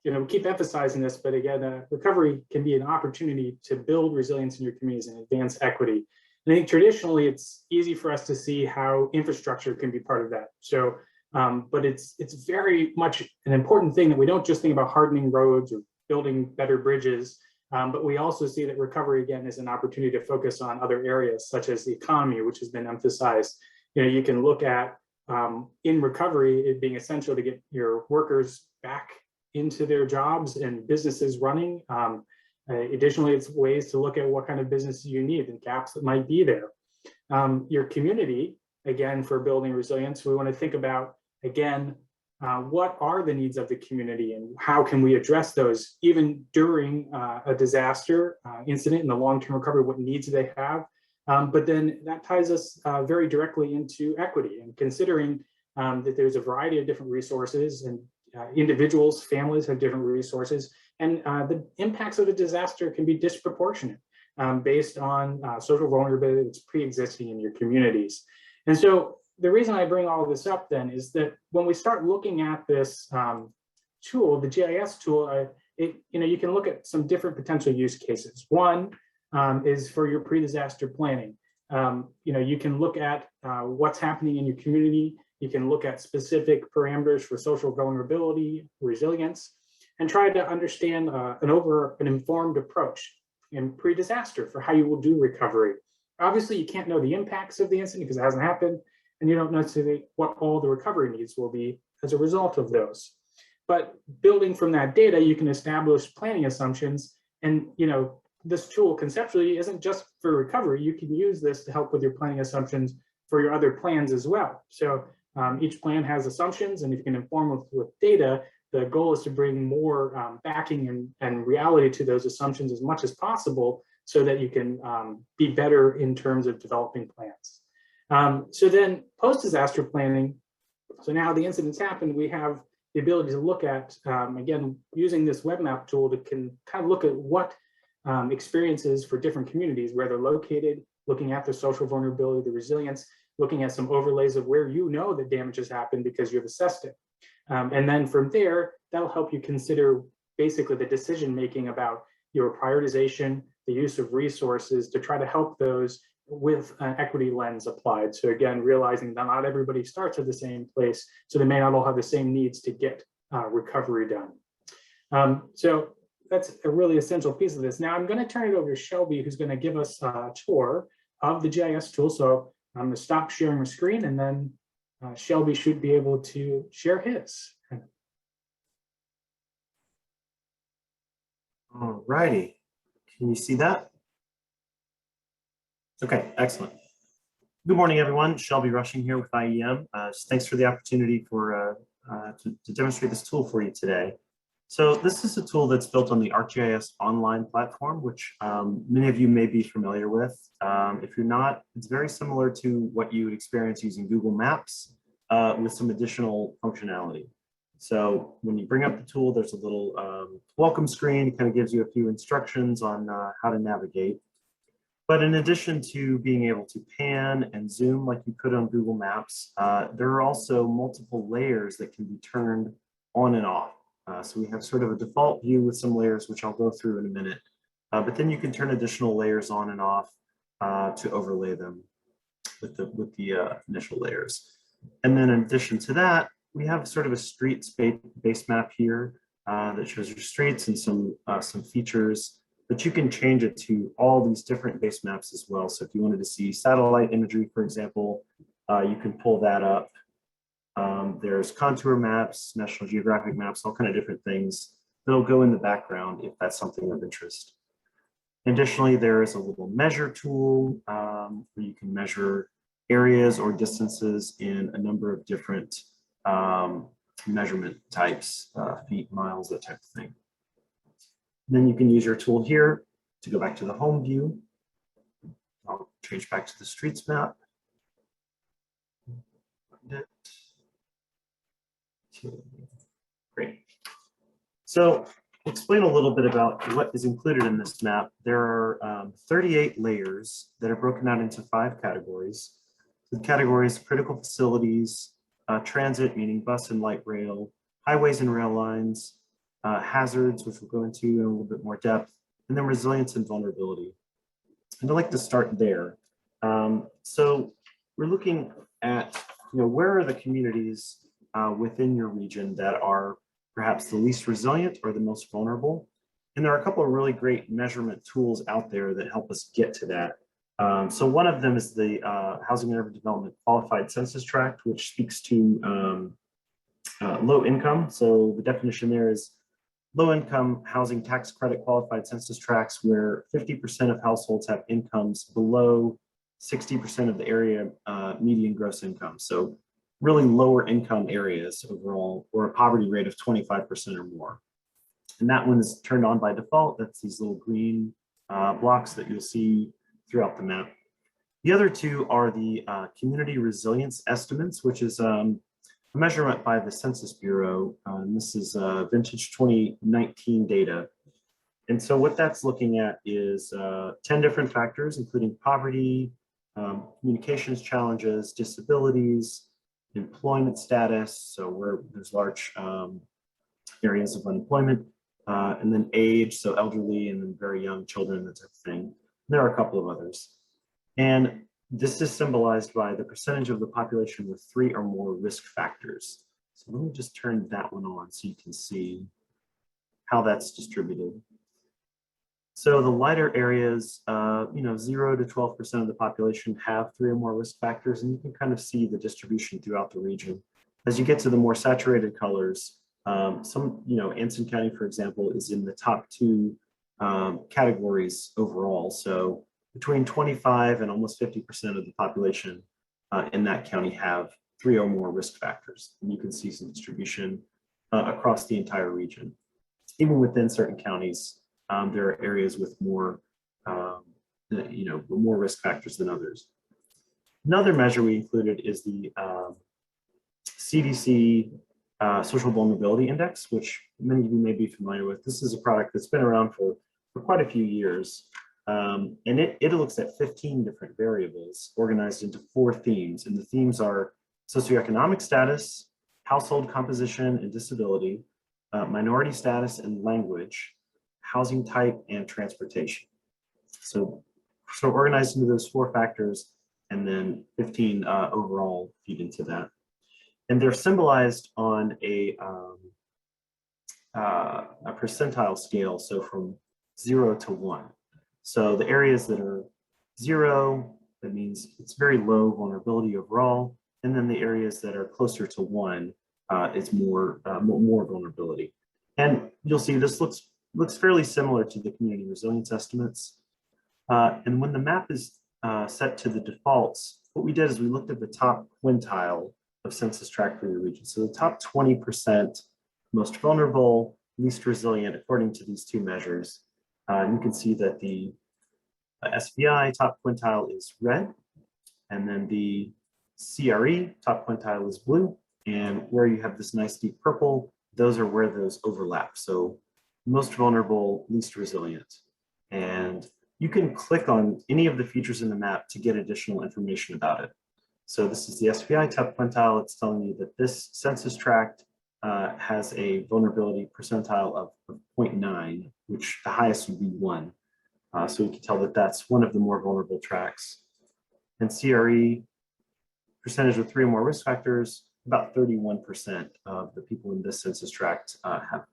we keep emphasizing this, but again, recovery can be an opportunity to build resilience in your communities and advance equity. And I think traditionally it's easy for us to see how infrastructure can be part of that. So, but it's very much an important thing that we don't just think about hardening roads or building better bridges, but we also see that recovery again is an opportunity to focus on other areas such as the economy, which has been emphasized. You can look at in recovery, it being essential to get your workers back into their jobs and businesses running. Additionally, it's ways to look at what kind of businesses you need and gaps that might be there. Your community, again, for building resilience, we want to think about, again, what are the needs of the community and how can we address those even during a disaster incident in the long-term recovery, what needs do they have? But then that ties us very directly into equity and considering that there's a variety of different resources and individuals, families have different resources, and the impacts of a disaster can be disproportionate based on social vulnerability that's pre-existing in your communities. And so the reason I bring all of this up then is that when we start looking at this tool, the GIS tool, you can look at some different potential use cases. One is for your pre-disaster planning. You can look at what's happening in your community. You can look at specific parameters for social vulnerability, resilience, and try to understand an informed approach in pre-disaster for how you will do recovery. Obviously, you can't know the impacts of the incident because it hasn't happened, and you don't know necessarily what all the recovery needs will be as a result of those. But building from that data, you can establish planning assumptions, and this tool conceptually isn't just for recovery. You can use this to help with your planning assumptions for your other plans as well. So each plan has assumptions, and if you can inform with data, the goal is to bring more backing and reality to those assumptions as much as possible so that you can be better in terms of developing plans. So then post-disaster planning, so now the incident's happened, we have the ability to look at, again, using this web map tool to kind of look at what experiences for different communities, where they're located, looking at the social vulnerability, the resilience, looking at some overlays of where that damage has happened because you've assessed it. And then from there, that'll help you consider basically the decision-making about your prioritization, the use of resources to try to help those with an equity lens applied. So again, realizing that not everybody starts at the same place, so they may not all have the same needs to get recovery done. So that's a really essential piece of this. Now I'm going to turn it over to Shelby, who's going to give us a tour of the GIS tool. So I'm going to stop sharing my screen, and then Shelby should be able to share his. All righty. Can you see that? Okay, excellent. Good morning, everyone. Shelby Rushing here with IEM. Thanks for the opportunity to demonstrate this tool for you today. So this is a tool that's built on the ArcGIS online platform, which many of you may be familiar with. If you're not, it's very similar to what you would experience using Google Maps with some additional functionality. So when you bring up the tool, there's a little welcome screen. It kind of gives you a few instructions on how to navigate. But in addition to being able to pan and zoom like you could on Google Maps, there are also multiple layers that can be turned on and off. So we have sort of a default view with some layers, which I'll go through in a minute. But then you can turn additional layers on and off to overlay them with the initial layers. And then in addition to that, we have sort of a street base map here that shows your streets and some features, but you can change it to all these different base maps as well. So if you wanted to see satellite imagery, for example, you can pull that up. There's contour maps, National Geographic maps, all kind of different things that'll go in the background if that's something of interest. Additionally, there is a little measure tool where you can measure areas or distances in a number of different measurement types, feet, miles, that type of thing. Then you can use your tool here to go back to the home view. I'll change back to the streets map. Great. So explain a little bit about what is included in this map. There are 38 layers that are broken out into 5 categories. The categories: critical facilities, transit, meaning bus and light rail, highways and rail lines, hazards, which we'll go into in a little bit more depth, and then resilience and vulnerability. And I'd like to start there. So we're looking at, where are the communities within your region that are perhaps the least resilient or the most vulnerable? And there are a couple of really great measurement tools out there that help us get to that. So one of them is the Housing and Urban Development Qualified Census Tract, which speaks to low income. So the definition there is low income housing tax credit qualified census tracts where 50% of households have incomes below 60% of the area median gross income. So really lower income areas overall, or a poverty rate of 25% or more. And that one is turned on by default. That's these little green blocks that you'll see throughout the map. The other two are the community resilience estimates, which is a measurement by the Census Bureau. And this is vintage 2019 data. And so what that's looking at is 10 different factors, including poverty, communications challenges, disabilities, employment status, so where there's large areas of unemployment, and then age, so elderly and then very young children, that type of thing. There are a couple of others. And this is symbolized by the percentage of the population with 3 or more risk factors. So let me just turn that one on so you can see how that's distributed. So the lighter areas, 0 to 12% of the population have 3 or more risk factors, and you can kind of see the distribution throughout the region. As you get to the more saturated colors, Anson County, for example, is in the top 2 categories overall. So between 25 and almost 50% of the population in that county have 3 or more risk factors. And you can see some distribution across the entire region. Even within certain counties, there are areas with more, more risk factors than others. Another measure we included is the CDC Social Vulnerability Index, which many of you may be familiar with. This is a product that's been around for quite a few years. And it looks at 15 different variables organized into 4 themes. And the themes are socioeconomic status, household composition and disability, minority status and language, housing type, and transportation. So organized into those 4 factors, and then 15 overall feed into that. And they're symbolized on a percentile scale, so from 0 to 1. So the areas that are 0, that means it's very low vulnerability overall. And then the areas that are closer to 1, it's more vulnerability. And you'll see this looks fairly similar to the community resilience estimates. And when the map is set to the defaults, what we did is we looked at the top quintile of census tract for your region. So the top 20% most vulnerable, least resilient, according to these 2 measures. You can see that the SVI top quintile is red, and then the CRE top quintile is blue, and where you have this nice deep purple, those are where those overlap. So most vulnerable, least resilient. And you can click on any of the features in the map to get additional information about it. So this is the SVI top quintile. It's telling you that this census tract has a vulnerability percentile of 0.9, which the highest would be 1. So we can tell that that's one of the more vulnerable tracts. And CRE, percentage with 3 or more risk factors, about 31% of the people in this census tract have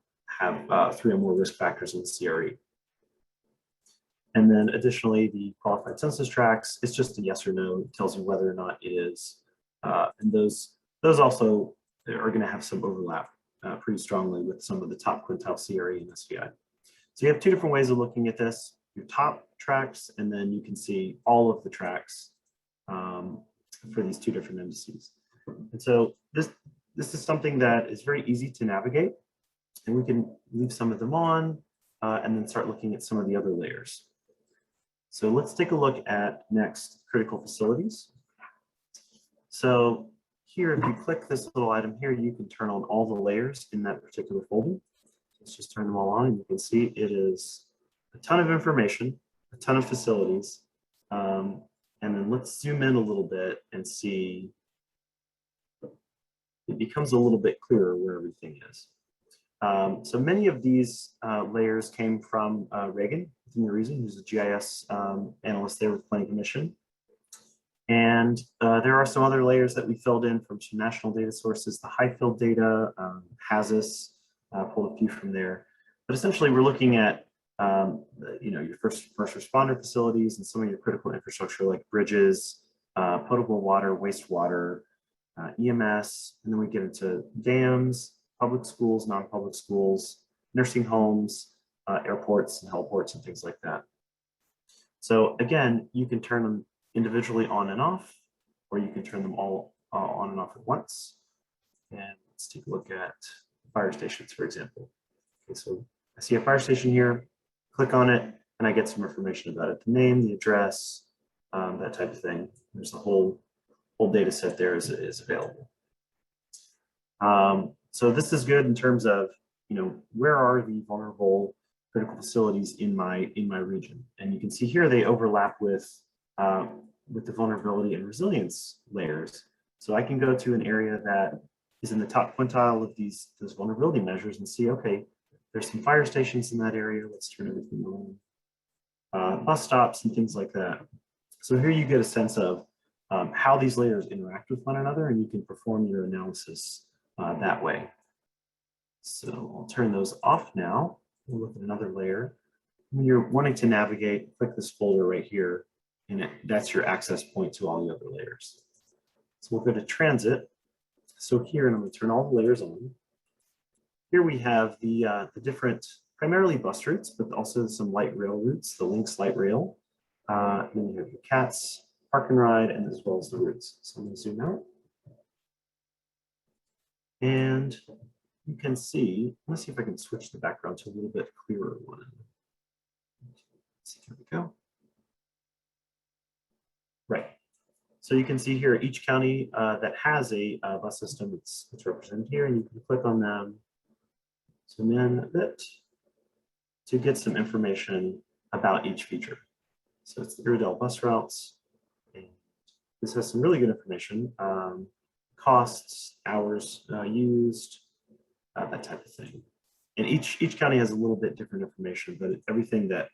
3 or more risk factors in CRE. And then additionally, the qualified census tracts, it's just a yes or no. It tells you whether or not it is. And those also are going to have some overlap pretty strongly with some of the top quintile CRE and SVI. So you have 2 different ways of looking at this: your top tracts, and then you can see all of the tracts for these 2 different indices. And so this is something that is very easy to navigate, and we can leave some of them on and then start looking at some of the other layers. So let's take a look at next critical facilities. So here, if you click this little item here, you can turn on all the layers in that particular folder. Let's just turn them all on, and you can see it is a ton of information, a ton of facilities. And then let's zoom in a little bit and see. It becomes a little bit clearer where everything is. So many of these layers came from Reagan, within the region, who's a GIS analyst there with Planning Commission. And there are some other layers that we filled in from some national data sources, the high field data, HAZIS, pulled a few from there. But essentially we're looking at your first responder facilities and some of your critical infrastructure like bridges, potable water, wastewater, EMS, and then we get into dams, public schools, non-public schools, nursing homes, airports and heliports and things like that. So again, you can turn them individually on and off, or you can turn them all on and off at once. And let's take a look at fire stations, for example. Okay, so I see a fire station here, click on it, and I get some information about it, the name, the address, that type of thing. There's the whole data set there is available. So this is good in terms of, where are the vulnerable critical facilities in my region? And you can see here they overlap with the vulnerability and resilience layers. So I can go to an area that is in the top quintile of those vulnerability measures and see, okay, there's some fire stations in that area. Let's turn everything on. Bus stops and things like that. So here you get a sense of how these layers interact with one another, and you can perform your analysis that way. So I'll turn those off now. We'll look at another layer. When you're wanting to navigate, click this folder right here, and that's your access point to all the other layers. So we'll go to transit. So here, and I'm going to turn all the layers on. Here we have the different, primarily bus routes, but also some light rail routes, the Lynx light rail. And then you have the CATS, park and ride, and as well as the routes. So I'm going to zoom out. And you can see, let's see if I can switch the background to a little bit clearer one. Here we go. Right. So you can see here each county that has a bus system, it's represented here, and you can click on them, zoom in a bit to get some information about each feature. So it's the Iredell bus routes. And this has some really good information, costs, hours used, that type of thing. And each county has a little bit different information, but everything that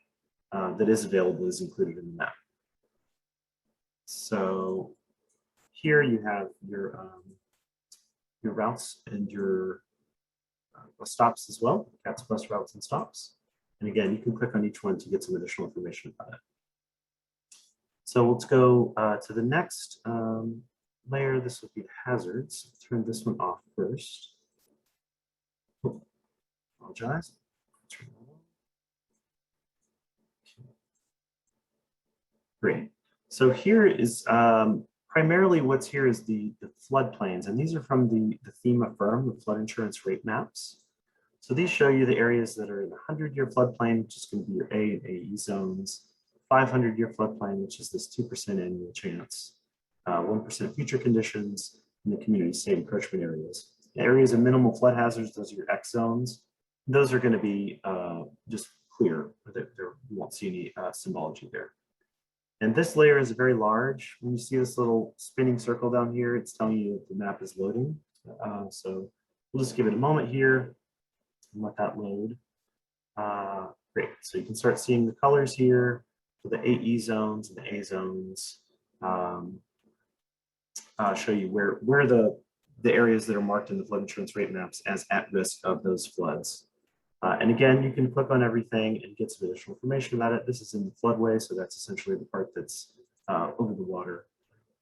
that is available is included in the map. So here you have your routes and your bus stops as well, CATS bus routes and stops. And again, you can click on each one to get some additional information about it. So let's go to the next layer. This would be hazards. Turn this one off first. Oh, apologize. Turn it on. Okay. Great. So here is primarily what's here is the floodplains, and these are from the FEMA firm, the flood insurance rate maps. So these show you the areas that are in the 100-year floodplain, which is going to be your A and AE zones, 500-year floodplain, which is this 2% annual chance, 1% future conditions, and the community state encroachment areas. The areas of minimal flood hazards, those are your X zones. Those are going to be just clear. You won't see any symbology there. And this layer is very large. When you see this little spinning circle down here, it's telling you that the map is loading. So we'll just give it a moment here and let that load. Great, so you can start seeing the colors here for the AE zones and the A zones. Show you where the areas that are marked in the flood insurance rate maps as at risk of those floods. And again, you can click on everything and get some additional information about it. This is in the floodway, so that's essentially the part that's over the water.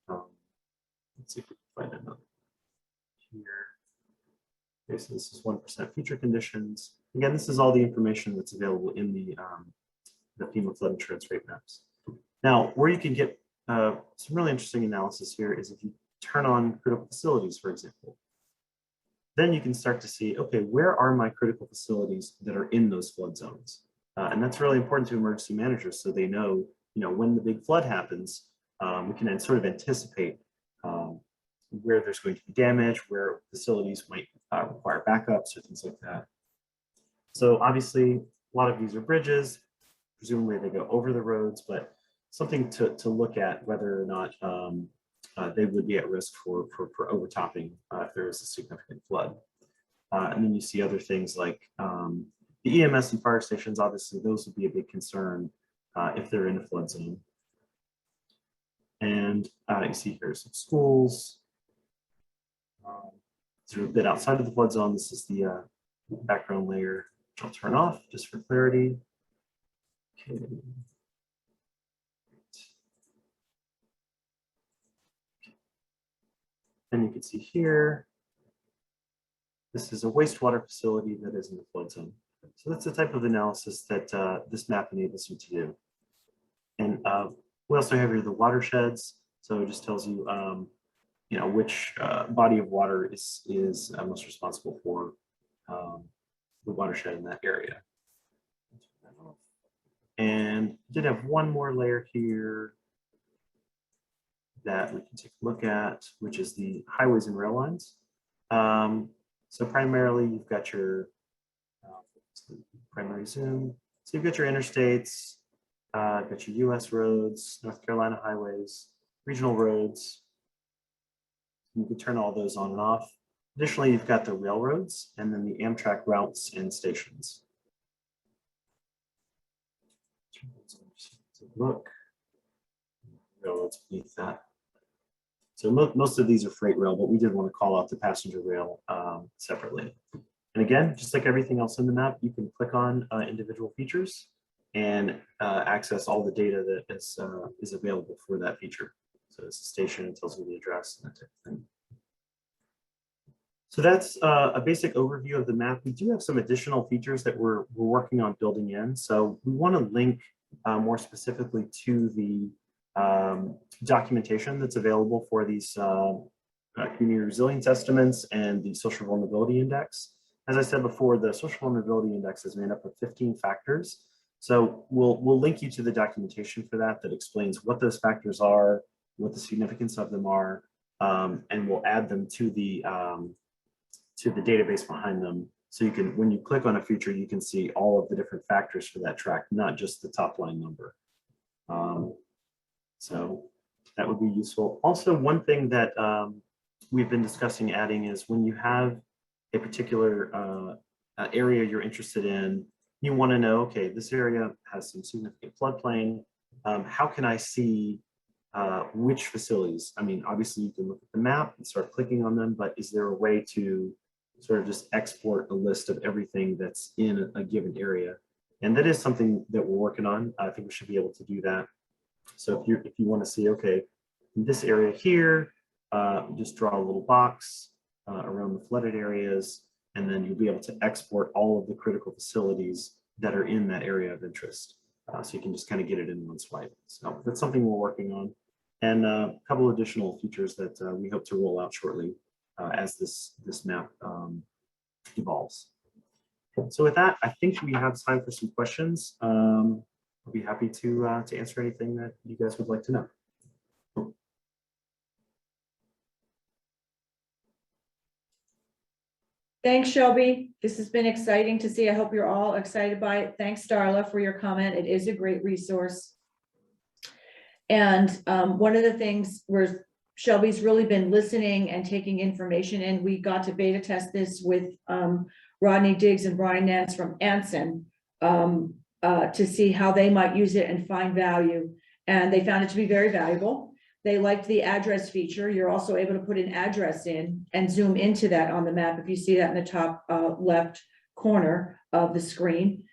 Let's see if we can find another here. Okay, so this is 1% future conditions. Again, this is all the information that's available in the FEMA flood insurance rate maps. Now, where you can get some really interesting analysis here is if you turn on critical facilities, for example. Then you can start to see, okay, where are my critical facilities that are in those flood zones? And that's really important to emergency managers so they know, when the big flood happens, we can then sort of anticipate where there's going to be damage, where facilities might require backups or things like that. So obviously, a lot of these are bridges. Presumably they go over the roads, but something to look at whether or not they would be at risk for overtopping if there is a significant flood. And then you see other things like the EMS and fire stations. Obviously, those would be a big concern if they're in a flood zone. And you see here some schools. Through a bit outside of the flood zone. This is the background layer, which I'll turn off just for clarity. Okay. And you can see here, this is a wastewater facility that is in the flood zone. So that's the type of analysis that this map enables you to do. And we also have here the watersheds. So it just tells you, you know, which body of water is most responsible for the watershed in that area. And I did have one more layer here that we can take a look at, which is the highways and rail lines. So primarily you've got your primary zoom. So you've got your interstates, got your US roads, North Carolina highways, regional roads. You can turn all those on and off. Additionally, you've got the railroads and then the Amtrak routes and stations. Look, railroads beneath that. So most of these are freight rail, but we did want to call out the passenger rail separately. And again, just like everything else in the map, you can click on individual features and access all the data that is available for that feature. So it's a station, it tells you the address and that type of thing. So that's a basic overview of the map. We do have some additional features that we're working on building in. So we want to link more specifically to the documentation that's available for these community resilience estimates and the social vulnerability index. As I said before, the social vulnerability index is made up of 15 factors. So we'll link you to the documentation for that explains what those factors are, what the significance of them are, and we'll add them to the database behind them. So you can, when you click on a feature, you can see all of the different factors for that track, not just the top line number. So that would be useful. Also, one thing that we've been discussing adding is when you have a particular area you're interested in, you want to know, okay, this area has some significant floodplain. How can I see which facilities? I mean, obviously you can look at the map and start clicking on them, but is there a way to sort of just export a list of everything that's in a given area? And that is something that we're working on. I think we should be able to do that. So if you want to see, okay, in this area here, just draw a little box around the flooded areas, and then you'll be able to export all of the critical facilities that are in that area of interest. So you can just kind of get it in one swipe. So that's something we're working on. And a couple additional features that we hope to roll out shortly as this map evolves. So with that, I think we have time for some questions. I'll be happy to answer anything that you guys would like to know. Thanks, Shelby. This has been exciting to see. I hope you're all excited by it. Thanks, Darla, for your comment. It is a great resource. And one of the things where Shelby's really been listening and taking information in, we got to beta test this with Rodney Diggs and Brian Nance from Anson to see how they might use it and find value. And they found it to be very valuable. They liked the address feature. You're also able to put an address in and zoom into that on the map. If you see that in the top left corner of the screen.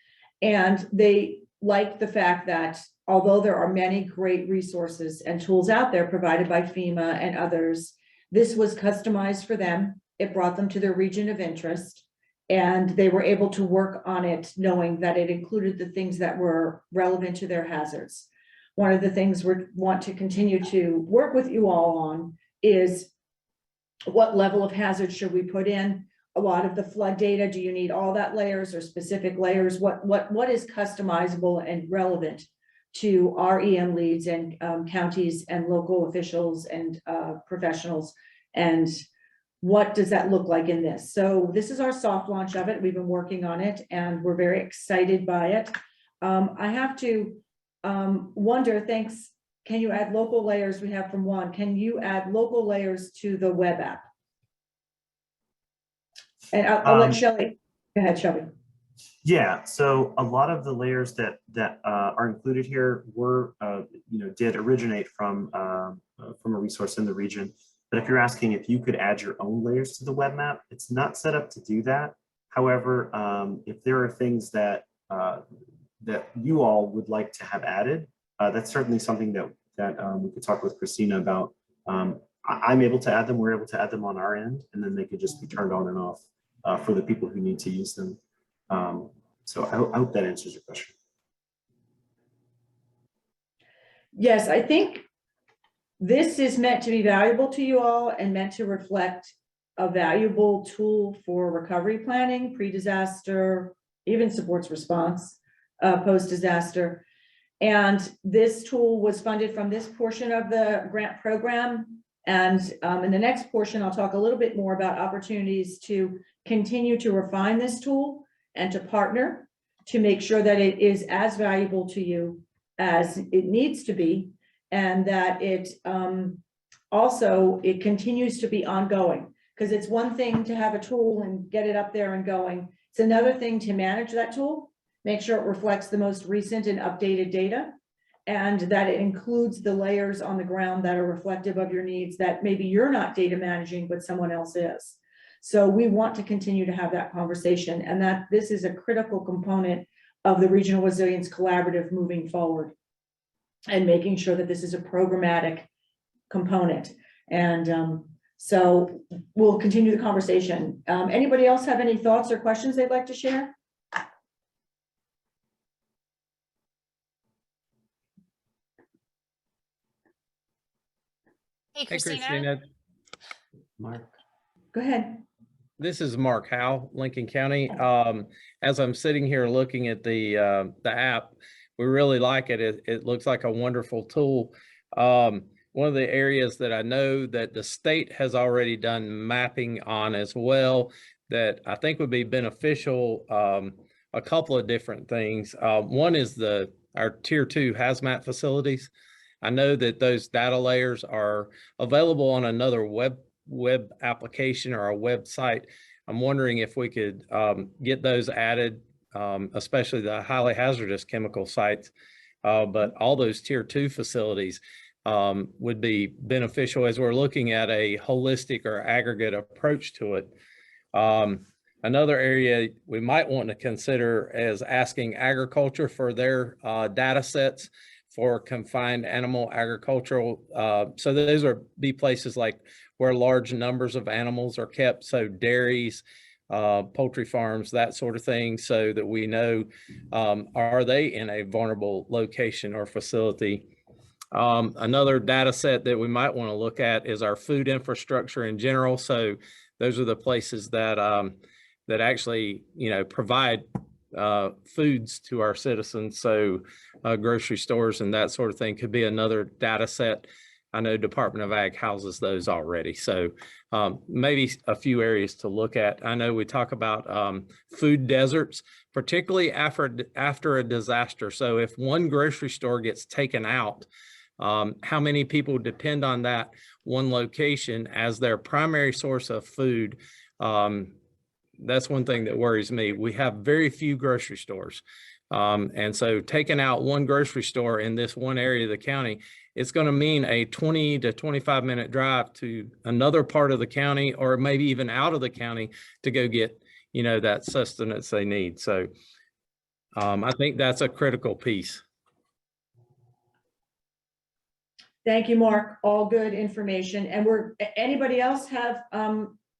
And they like the fact that although there are many great resources and tools out there provided by FEMA and others, this was customized for them. It brought them to their region of interest, and they were able to work on it knowing that it included the things that were relevant to their hazards. One of the things we want to continue to work with you all on is what level of hazard should we put in? A lot of the flood data, do you need all that layers or specific layers? What is customizable and relevant to our EM leads and counties and local officials and professionals? And what does that look like in this? So this is our soft launch of it. We've been working on it and we're very excited by it. I have to wonder, thanks. Can you add local layers? We have from Juan. Can you add local layers to the web app? And I'll let Um, Shelley, go ahead, Shelley. Yeah, so a lot of the layers that are included here were, did originate from a resource in the region. But if you're asking if you could add your own layers to the web map, it's not set up to do that. However, if there are things that that you all would like to have added, that's certainly something that we could talk with Christina about. I'm able to add them. We're able to add them on our end, and then they could just be turned on and off for the people who need to use them. So I hope that answers your question. Yes, I think this is meant to be valuable to you all and meant to reflect a valuable tool for recovery planning, pre-disaster, even supports response, post-disaster. And this tool was funded from this portion of the grant program. And in the next portion, I'll talk a little bit more about opportunities to continue to refine this tool and to partner to make sure that it is as valuable to you as it needs to be, and that it also it continues to be ongoing. Because it's one thing to have a tool and get it up there and going. It's another thing to manage that tool, make sure it reflects the most recent and updated data, and that it includes the layers on the ground that are reflective of your needs that maybe you're not data managing, but someone else is. So we want to continue to have that conversation, and that this is a critical component of the Regional Resilience Collaborative moving forward and making sure that this is a programmatic component. And so we'll continue the conversation. Anybody else have any thoughts or questions they'd like to share? Hey, Hey, Christina. Christina, Mark. Go ahead. this is Mark Howe, Lincoln County. As I'm sitting here looking at the app, we really like it. It looks like a wonderful tool. One of the areas that I know that the state has already done mapping on as well that I think would be beneficial, a couple of different things. One is our tier 2 hazmat facilities. I know that those data layers are available on another web application or a website. I'm wondering if we could get those added, especially the highly hazardous chemical sites, but all those tier 2 facilities would be beneficial as we're looking at a holistic or aggregate approach to it. Another area we might want to consider is asking agriculture for their data sets for confined animal agricultural. So those be places like where large numbers of animals are kept. So dairies, poultry farms, that sort of thing, so that we know, are they in a vulnerable location or facility? Another data set that we might want to look at is our food infrastructure in general. So those are the places that that actually, provide foods to our citizens. So grocery stores and that sort of thing could be another data set. I know Department of Ag houses those already. So maybe a few areas to look at. I know we talk about food deserts, particularly after a disaster. So if one grocery store gets taken out, how many people depend on that one location as their primary source of food? That's one thing that worries me. We have very few grocery stores. And so taking out one grocery store in this one area of the county, it's going to mean a 20 to 25 minute drive to another part of the county, or maybe even out of the county, to go get, that sustenance they need. So I think that's a critical piece. Thank you, Mark. All good information. And anybody else have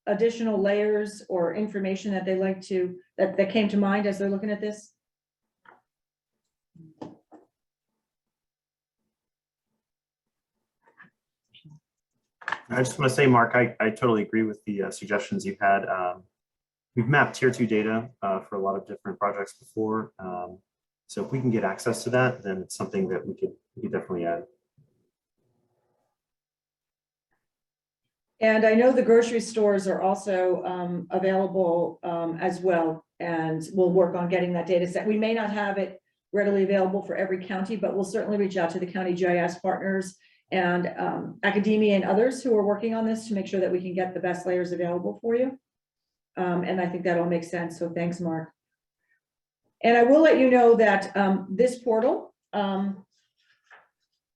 additional layers or information that they like to, that came to mind as they're looking at this? I just want to say, Mark, I totally agree with the suggestions you've had. We've mapped tier 2 data for a lot of different projects before. So if we can get access to that, then it's something that we could definitely add. And I know the grocery stores are also available as well, and we'll work on getting that data set. We may not have it readily available for every county, but we'll certainly reach out to the county GIS partners and academia and others who are working on this to make sure that we can get the best layers available for you. And I think that all makes sense. So thanks, Mark. And I will let you know that this portal,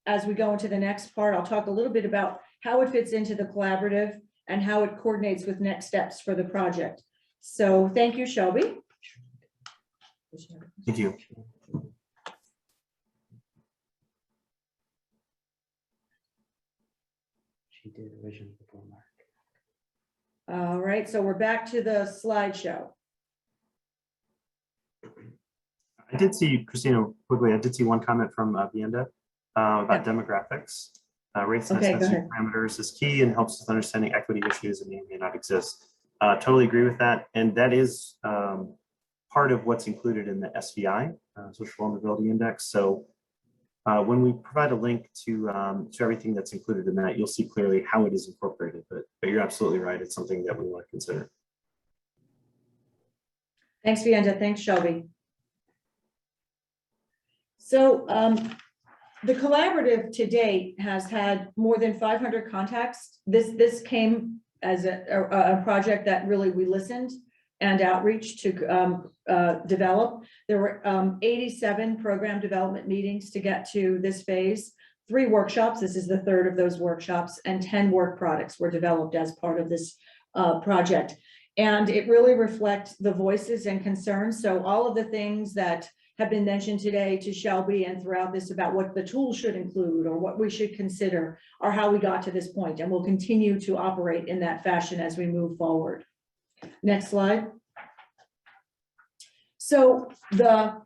as we go into the next part, I'll talk a little bit about how it fits into the collaborative and how it coordinates with next steps for the project. So thank you, Shelby. Thank you. She did originally before Mark. All right, so we're back to the slideshow. I did see, Christina, quickly, I did see one comment from Vienda about demographics. Race and Okay, go ethnicity ahead. parameters is key and helps with understanding equity issues that may not exist. Totally agree with that. And that is part of what's included in the SVI, Social Vulnerability Index. So when we provide a link to everything that's included in that, you'll see clearly how it is incorporated. But you're absolutely right. It's something that we want to consider. Thanks, Vienda. Thanks, Shelby. So the collaborative to date has had more than 500 contacts. This came as a project that really we listened and outreach to develop. There were 87 program development meetings to get to this phase, 3 workshops. This is the 3rd of those workshops, and 10 work products were developed as part of this project. And it really reflects the voices and concerns. So all of the things that have been mentioned today to Shelby and throughout this about what the tool should include or what we should consider are how we got to this point, and we'll continue to operate in that fashion as we move forward. Next slide. So the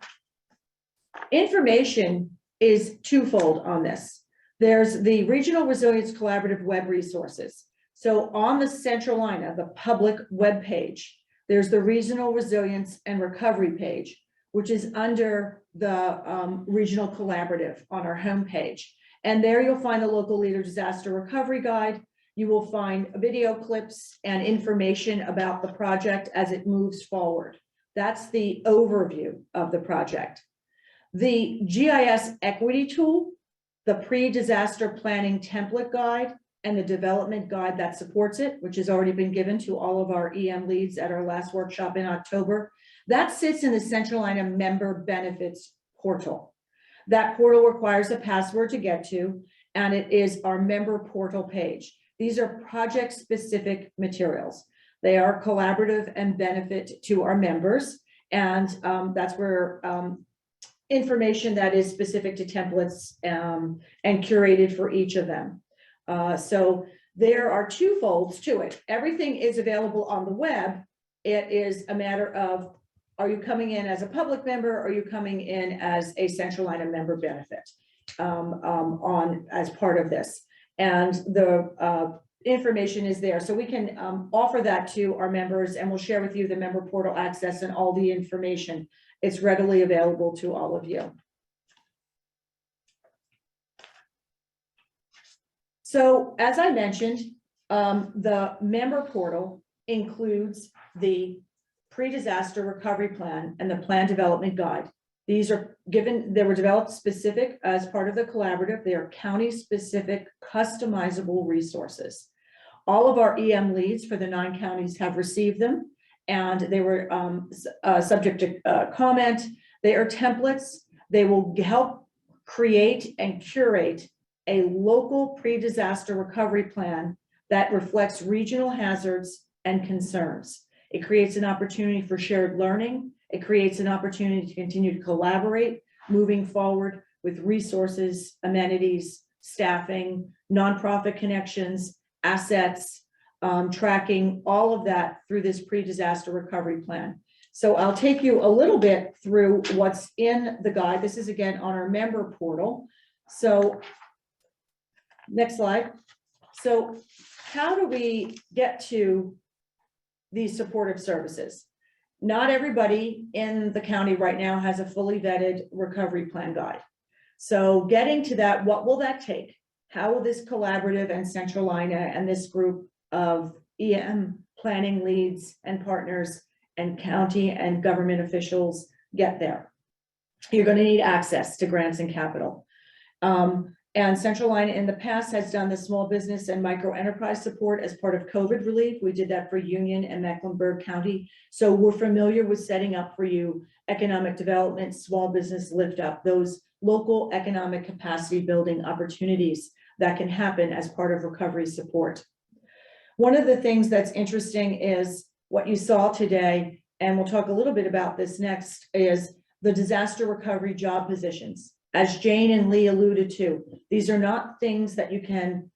information is twofold on this. There's the Regional Resilience Collaborative web resources. So on the Centralina, the public web page, there's the Regional Resilience and Recovery page, which is under the Regional Collaborative on our homepage. And there you'll find the Local Leader Disaster Recovery Guide. You will find video clips and information about the project as it moves forward. That's the overview of the project. The GIS Equity Tool, the Pre-Disaster Planning Template Guide, and the development guide that supports it, which has already been given to all of our EM leads at our last workshop in October. That sits in the Centralina Member Benefits portal. That portal requires a password to get to, and it is our member portal page. These are project-specific materials. They are collaborative and benefit to our members, and that's where information that is specific to templates and curated for each of them. So there are 2 folds to it. Everything is available on the web. It is a matter of, are you coming in as a public member, or are you coming in as a Centralina member benefit as part of this? And the information is there. So we can offer that to our members, and we'll share with you the member portal access and all the information. It's readily available to all of you. So as I mentioned, the member portal includes the pre-disaster recovery plan and the plan development guide. These are they were developed specific as part of the collaborative. They are county specific customizable resources. All of our EM leads for the 9 counties have received them, and they were subject to comment. They are templates. They will help create and curate a local pre-disaster recovery plan that reflects regional hazards and concerns. It creates an opportunity for shared learning. It creates an opportunity to continue to collaborate moving forward with resources, amenities, staffing, nonprofit connections, assets, tracking, all of that through this pre-disaster recovery plan. So I'll take you a little bit through what's in the guide. This is again on our member portal. So next slide. So how do we get to these supportive services? Not everybody in the county right now has a fully vetted recovery plan guide. So getting to that, what will that take? How will this collaborative and Centralina and this group of EM planning leads and partners and county and government officials get there? You're going to need access to grants and capital. And Centralina in the past has done the small business and micro enterprise support as part of COVID relief. We did that for Union and Mecklenburg County. So we're familiar with setting up for you economic development, small business lift up, those local economic capacity building opportunities that can happen as part of recovery support. One of the things that's interesting is what you saw today, and we'll talk a little bit about this next, is the disaster recovery job positions. As Jane and Lee alluded to, these are not things that you can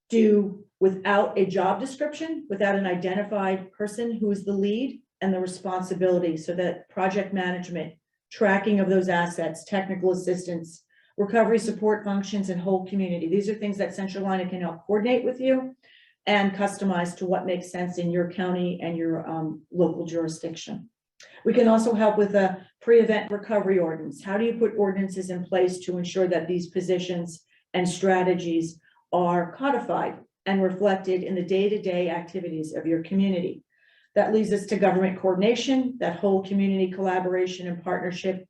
do without a job description, without an identified person who is the lead and the responsibility, so that project management, tracking of those assets, technical assistance, recovery support functions, and whole community. These are things that Centralina can help coordinate with you and customize to what makes sense in your county and your local jurisdiction. We can also help with a pre-event recovery ordinance. How do you put ordinances in place to ensure that these positions and strategies are codified and reflected in the day-to-day activities of your community? That leads us to government coordination, that whole community collaboration and partnership.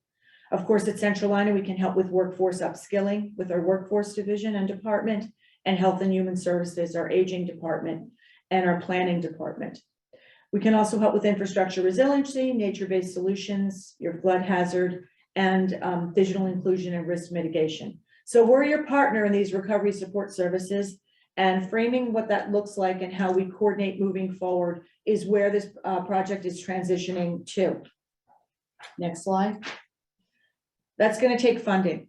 Of course, at Centralina, we can help with workforce upskilling with our workforce division and department, and health and human services, our aging department, and our planning department. We can also help with infrastructure resiliency, nature-based solutions, your flood hazard, and digital inclusion and risk mitigation. So we're your partner in these recovery support services, and framing what that looks like and how we coordinate moving forward is where this project is transitioning to. Next slide. That's going to take funding.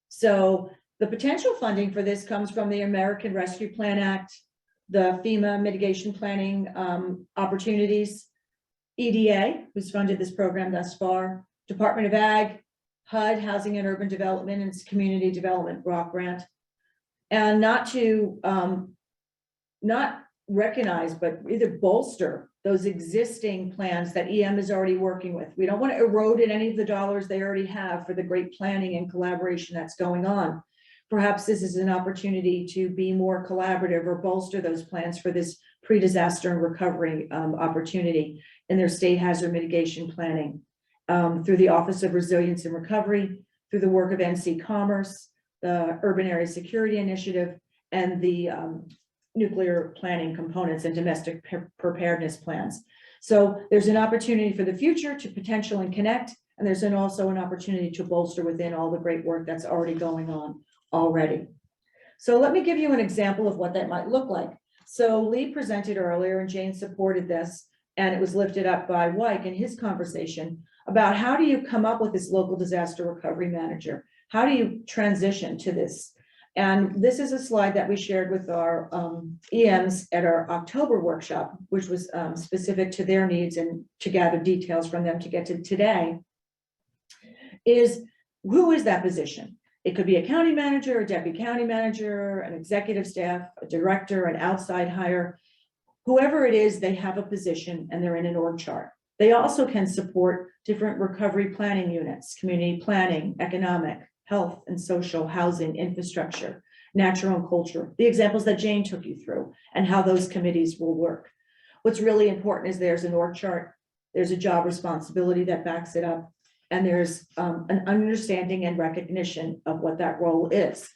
So the potential funding for this comes from the American Rescue Plan Act, the FEMA mitigation planning opportunities, EDA, who's funded this program thus far, Department of Ag, HUD, Housing and Urban Development, and Community Development Block Grant. And not to not recognize, but either bolster those existing plans that EM is already working with. We don't want to erode in any of the dollars they already have for the great planning and collaboration that's going on. Perhaps this is an opportunity to be more collaborative or bolster those plans for this pre-disaster and recovery opportunity in their state hazard mitigation planning through the Office of Resilience and Recovery, through the work of NC Commerce, the Urban Area Security Initiative, and the nuclear planning components and domestic preparedness plans. So there's an opportunity for the future to potential and connect, and there's also an opportunity to bolster within all the great work that's already going on already. So let me give you an example of what that might look like. So Lee presented earlier, and Jane supported this, and it was lifted up by Wyke in his conversation about how do you come up with this local disaster recovery manager? How do you transition to this? And this is a slide that we shared with our EMs at our October workshop, which was specific to their needs and to gather details from them to get to today, is who is that position? It could be a county manager, a deputy county manager, an executive staff, a director, an outside hire. Whoever it is, they have a position and they're in an org chart. They also can support different recovery planning units, community planning, economic, health and social, housing, infrastructure, natural and culture, the examples that Jane took you through and how those committees will work. What's really important is there's an org chart, there's a job responsibility that backs it up, and there's an understanding and recognition of what that role is.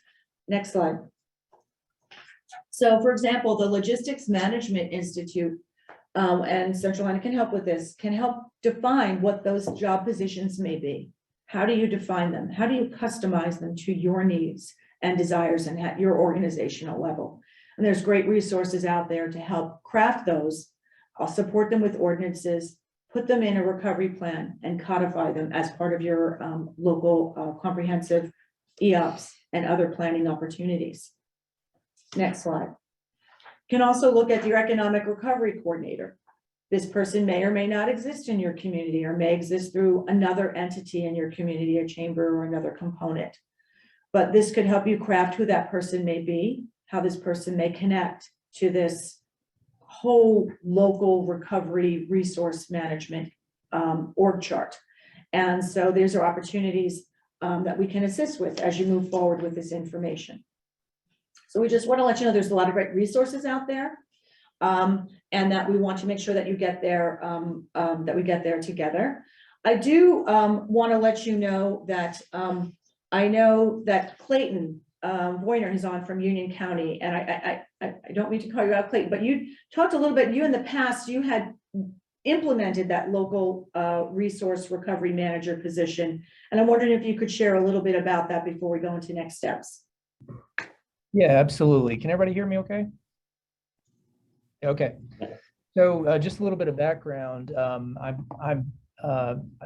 Next slide. So for example, the Logistics Management Institute and Centralina can help with this, can help define what those job positions may be. How do you define them? How do you customize them to your needs and desires and at your organizational level? And there's great resources out there to help craft those. I'll support them with ordinances, put them in a recovery plan and codify them as part of your local comprehensive EOPS and other planning opportunities. Next slide. You can also look at your economic recovery coordinator. This person may or may not exist in your community or may exist through another entity in your community, a chamber or another component. But this could help you craft who that person may be, how this person may connect to this whole local recovery resource management org chart. And so these are opportunities that we can assist with as you move forward with this information. So we just want to let you know there's a lot of great resources out there. And that we want to make sure that you get there, that we get there together. I do want to let you know that I know that Clayton Voyner is on from Union County, and I don't mean to call you out, Clayton, but you talked a little bit, you in the past, you had implemented that local resource recovery manager position. And I'm wondering if you could share a little bit about that before we go into next steps. Yeah, absolutely. Can everybody hear me okay? Okay. So just a little bit of background. I'm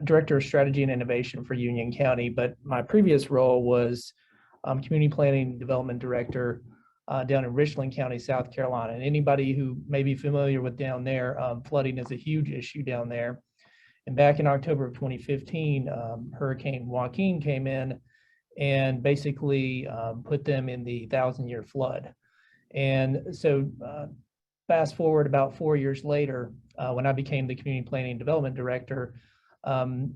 Director of Strategy and Innovation for Union County, but my previous role was Community Planning Development Director down in Richland County, South Carolina. And anybody who may be familiar with down there, flooding is a huge issue down there. And back in October of 2015, Hurricane Joaquin came in and basically put them in the 1,000-year flood. And so fast forward about 4 years later, when I became the Community Planning and Development Director, some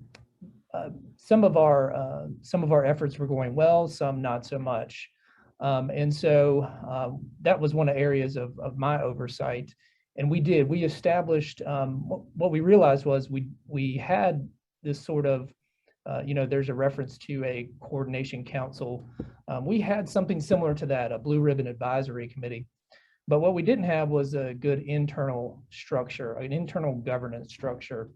of our efforts were going well, some not so much. And so that was one of the areas of my oversight. And we established, what we realized was we had this sort of, there's a reference to a coordination council. We had something similar to that, a blue ribbon advisory committee. But what we didn't have was a good internal structure, an internal governance structure.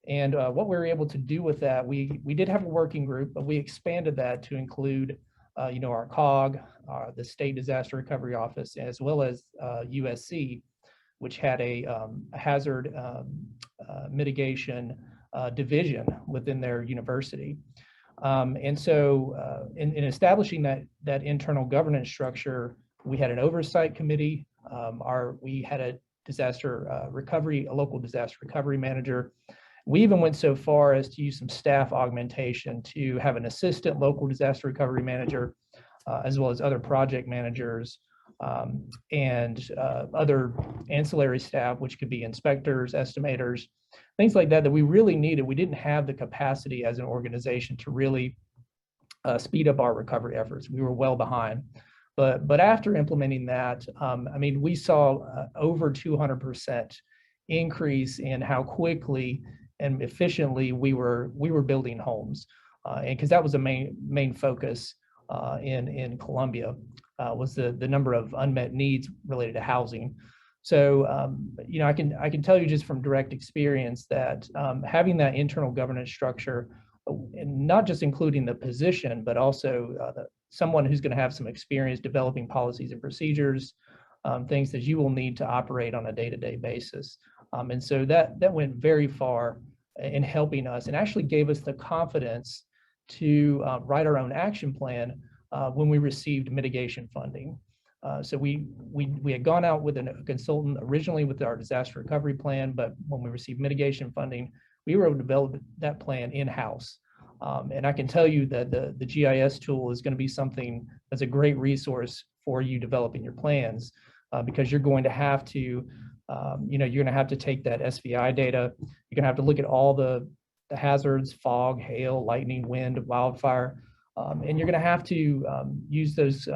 And what we were able to do with that, we did have a working group, but we expanded that to include, our COG, the State Disaster Recovery Office, as well as USC, which had a hazard mitigation division within their university. And so in establishing that internal governance structure, we had an oversight committee. We had a local disaster recovery manager. We even went so far as to use some staff augmentation to have an assistant local disaster recovery manager, as well as other project managers and other ancillary staff, which could be inspectors, estimators, things like that we really needed. We didn't have the capacity as an organization to really speed up our recovery efforts. We were well behind. But after implementing that, we saw over 200% increase in how quickly and efficiently we were building homes, and because that was a main focus in Columbia, was the number of unmet needs related to housing. So I can tell you just from direct experience that having that internal governance structure, and not just including the position, but also someone who's going to have some experience developing policies and procedures, things that you will need to operate on a day-to-day basis. And so that went very far in helping us and actually gave us the confidence to write our own action plan when we received mitigation funding. So we had gone out with a consultant originally with our disaster recovery plan, but when we received mitigation funding, we were able to develop that plan in-house. And I can tell you that the GIS tool is going to be something that's a great resource for you developing your plans, because you're going to have to, you're going to have to take that SVI data. You're going to have to look at all the hazards, fog, hail, lightning, wind, wildfire, and you're going to have to use those.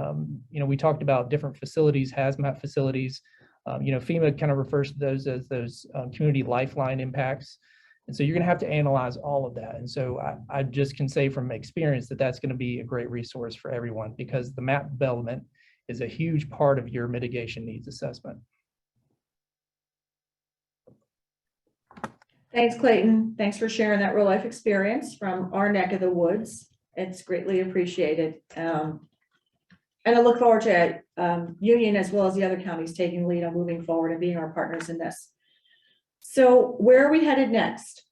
We talked about different facilities, hazmat facilities. FEMA kind of refers to those as those community lifeline impacts. And so you're going to have to analyze all of that. And so I just can say from experience that that's going to be a great resource for everyone, because the map development is a huge part of your mitigation needs assessment. Thanks, Clayton. Thanks for sharing that real life experience from our neck of the woods. It's greatly appreciated. And I look forward to Union as well as the other counties taking lead on moving forward and being our partners in this. So where are we headed next?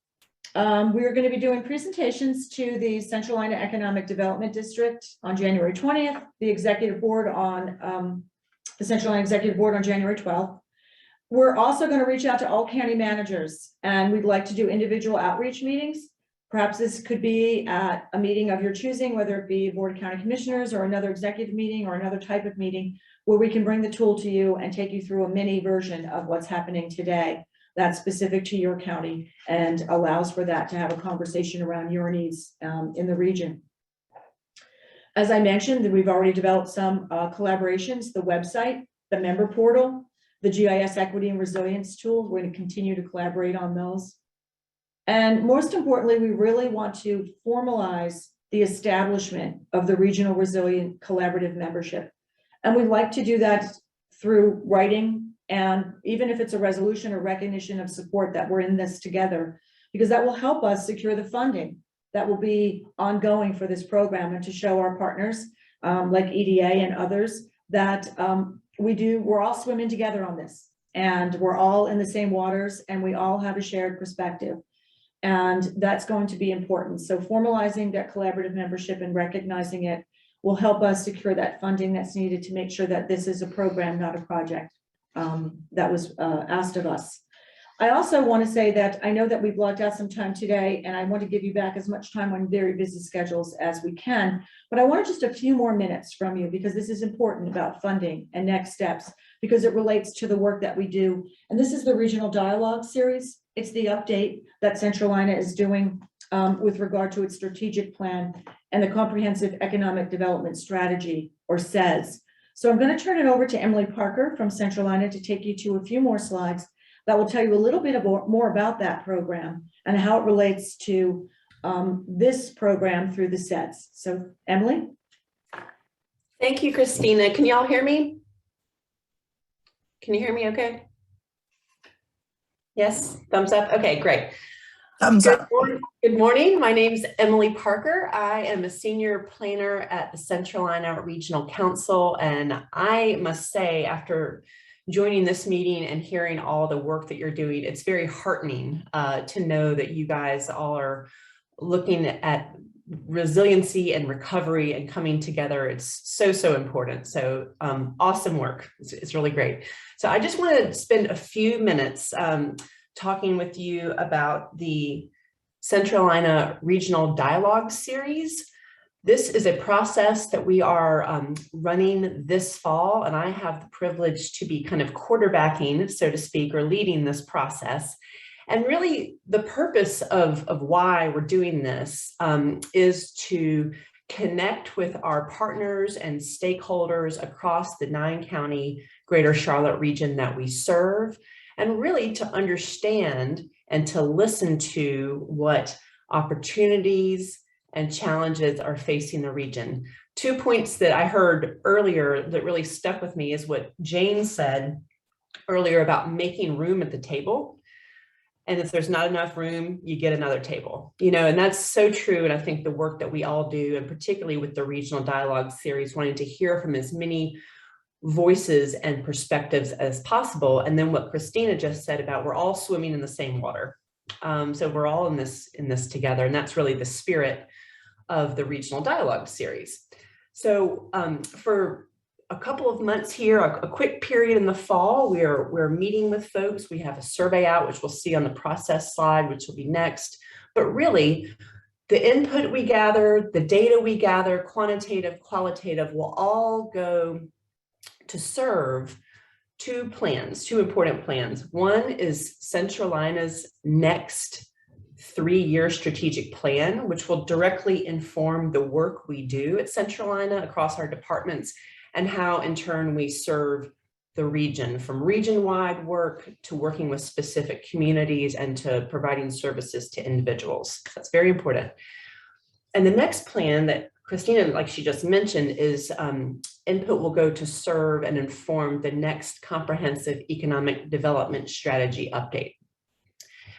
We're going to be doing presentations to the Centralina Economic Development District on January 20th, the executive board on the Centralina Executive Board on January 12th. We're also going to reach out to all county managers, and we'd like to do individual outreach meetings. Perhaps this could be at a meeting of your choosing, whether it be Board of County Commissioners or another executive meeting or another type of meeting, where we can bring the tool to you and take you through a mini version of what's happening today that's specific to your county and allows for that to have a conversation around your needs in the region. As I mentioned, we've already developed some collaborations, the website, the member portal, the GIS equity and resilience tool. We're going to continue to collaborate on those. And most importantly, we really want to formalize the establishment of the Regional Resilient Collaborative membership. And we'd like to do that through writing, and even if it's a resolution or recognition of support that we're in this together, because that will help us secure the funding that will be ongoing for this program, and to show our partners like EDA and others that we're all swimming together on this, and we're all in the same waters, and we all have a shared perspective. And that's going to be important. So formalizing that collaborative membership and recognizing it will help us secure that funding that's needed to make sure that this is a program, not a project that was asked of us. I also want to say that I know that we blocked out some time today, and I want to give you back as much time on very busy schedules as we can, but I want just a few more minutes from you, because this is important about funding and next steps, because it relates to the work that we do. And this is the Regional Dialogue Series. It's the update that Centralina is doing with regard to its strategic plan and the Comprehensive Economic Development Strategy, or CES. So I'm going to turn it over to Emily Parker from Centralina to take you to a few more slides that will tell you a little bit more about that program and how it relates to this program through the CES. So Emily. Thank you, Christina. Can y'all hear me? Can you hear me okay? Yes, thumbs up. Okay, great. Thumbs up. Good morning. My name is Emily Parker. I am a senior planner at the Centralina Regional Council. And I must say, after joining this meeting and hearing all the work that you're doing, it's very heartening to know that you guys all are looking at resiliency and recovery and coming together. It's so important. So awesome work. It's really great. So I just want to spend a few minutes talking with you about the Centralina Regional Dialogue Series. This is a process that we are running this fall, and I have the privilege to be kind of quarterbacking, so to speak, or leading this process. And really the purpose of why we're doing this is to connect with our partners and stakeholders across the 9-county Greater Charlotte region that we serve, and really to understand and to listen to what opportunities and challenges are facing the region. 2 points that I heard earlier that really stuck with me is what Jane said earlier about making room at the table. And if there's not enough room, you get another table, and that's so true. And I think the work that we all do, and particularly with the Regional Dialogue Series, wanting to hear from as many voices and perspectives as possible. And then what Christina just said about we're all swimming in the same water. So we're all in this together. And that's really the spirit of the Regional Dialogue Series. So for a couple of months here, a quick period in the fall, we're meeting with folks. We have a survey out, which we'll see on the process slide, which will be next. But really, the input we gather, the data we gather, quantitative, qualitative, will all go to serve two important plans. One is Centralina's next 3-year strategic plan, which will directly inform the work we do at Centralina across our departments, and how in turn we serve the region, from region-wide work to working with specific communities and to providing services to individuals. That's very important. And the next plan that Christina, like she just mentioned, is input will go to serve and inform the next comprehensive economic development strategy update.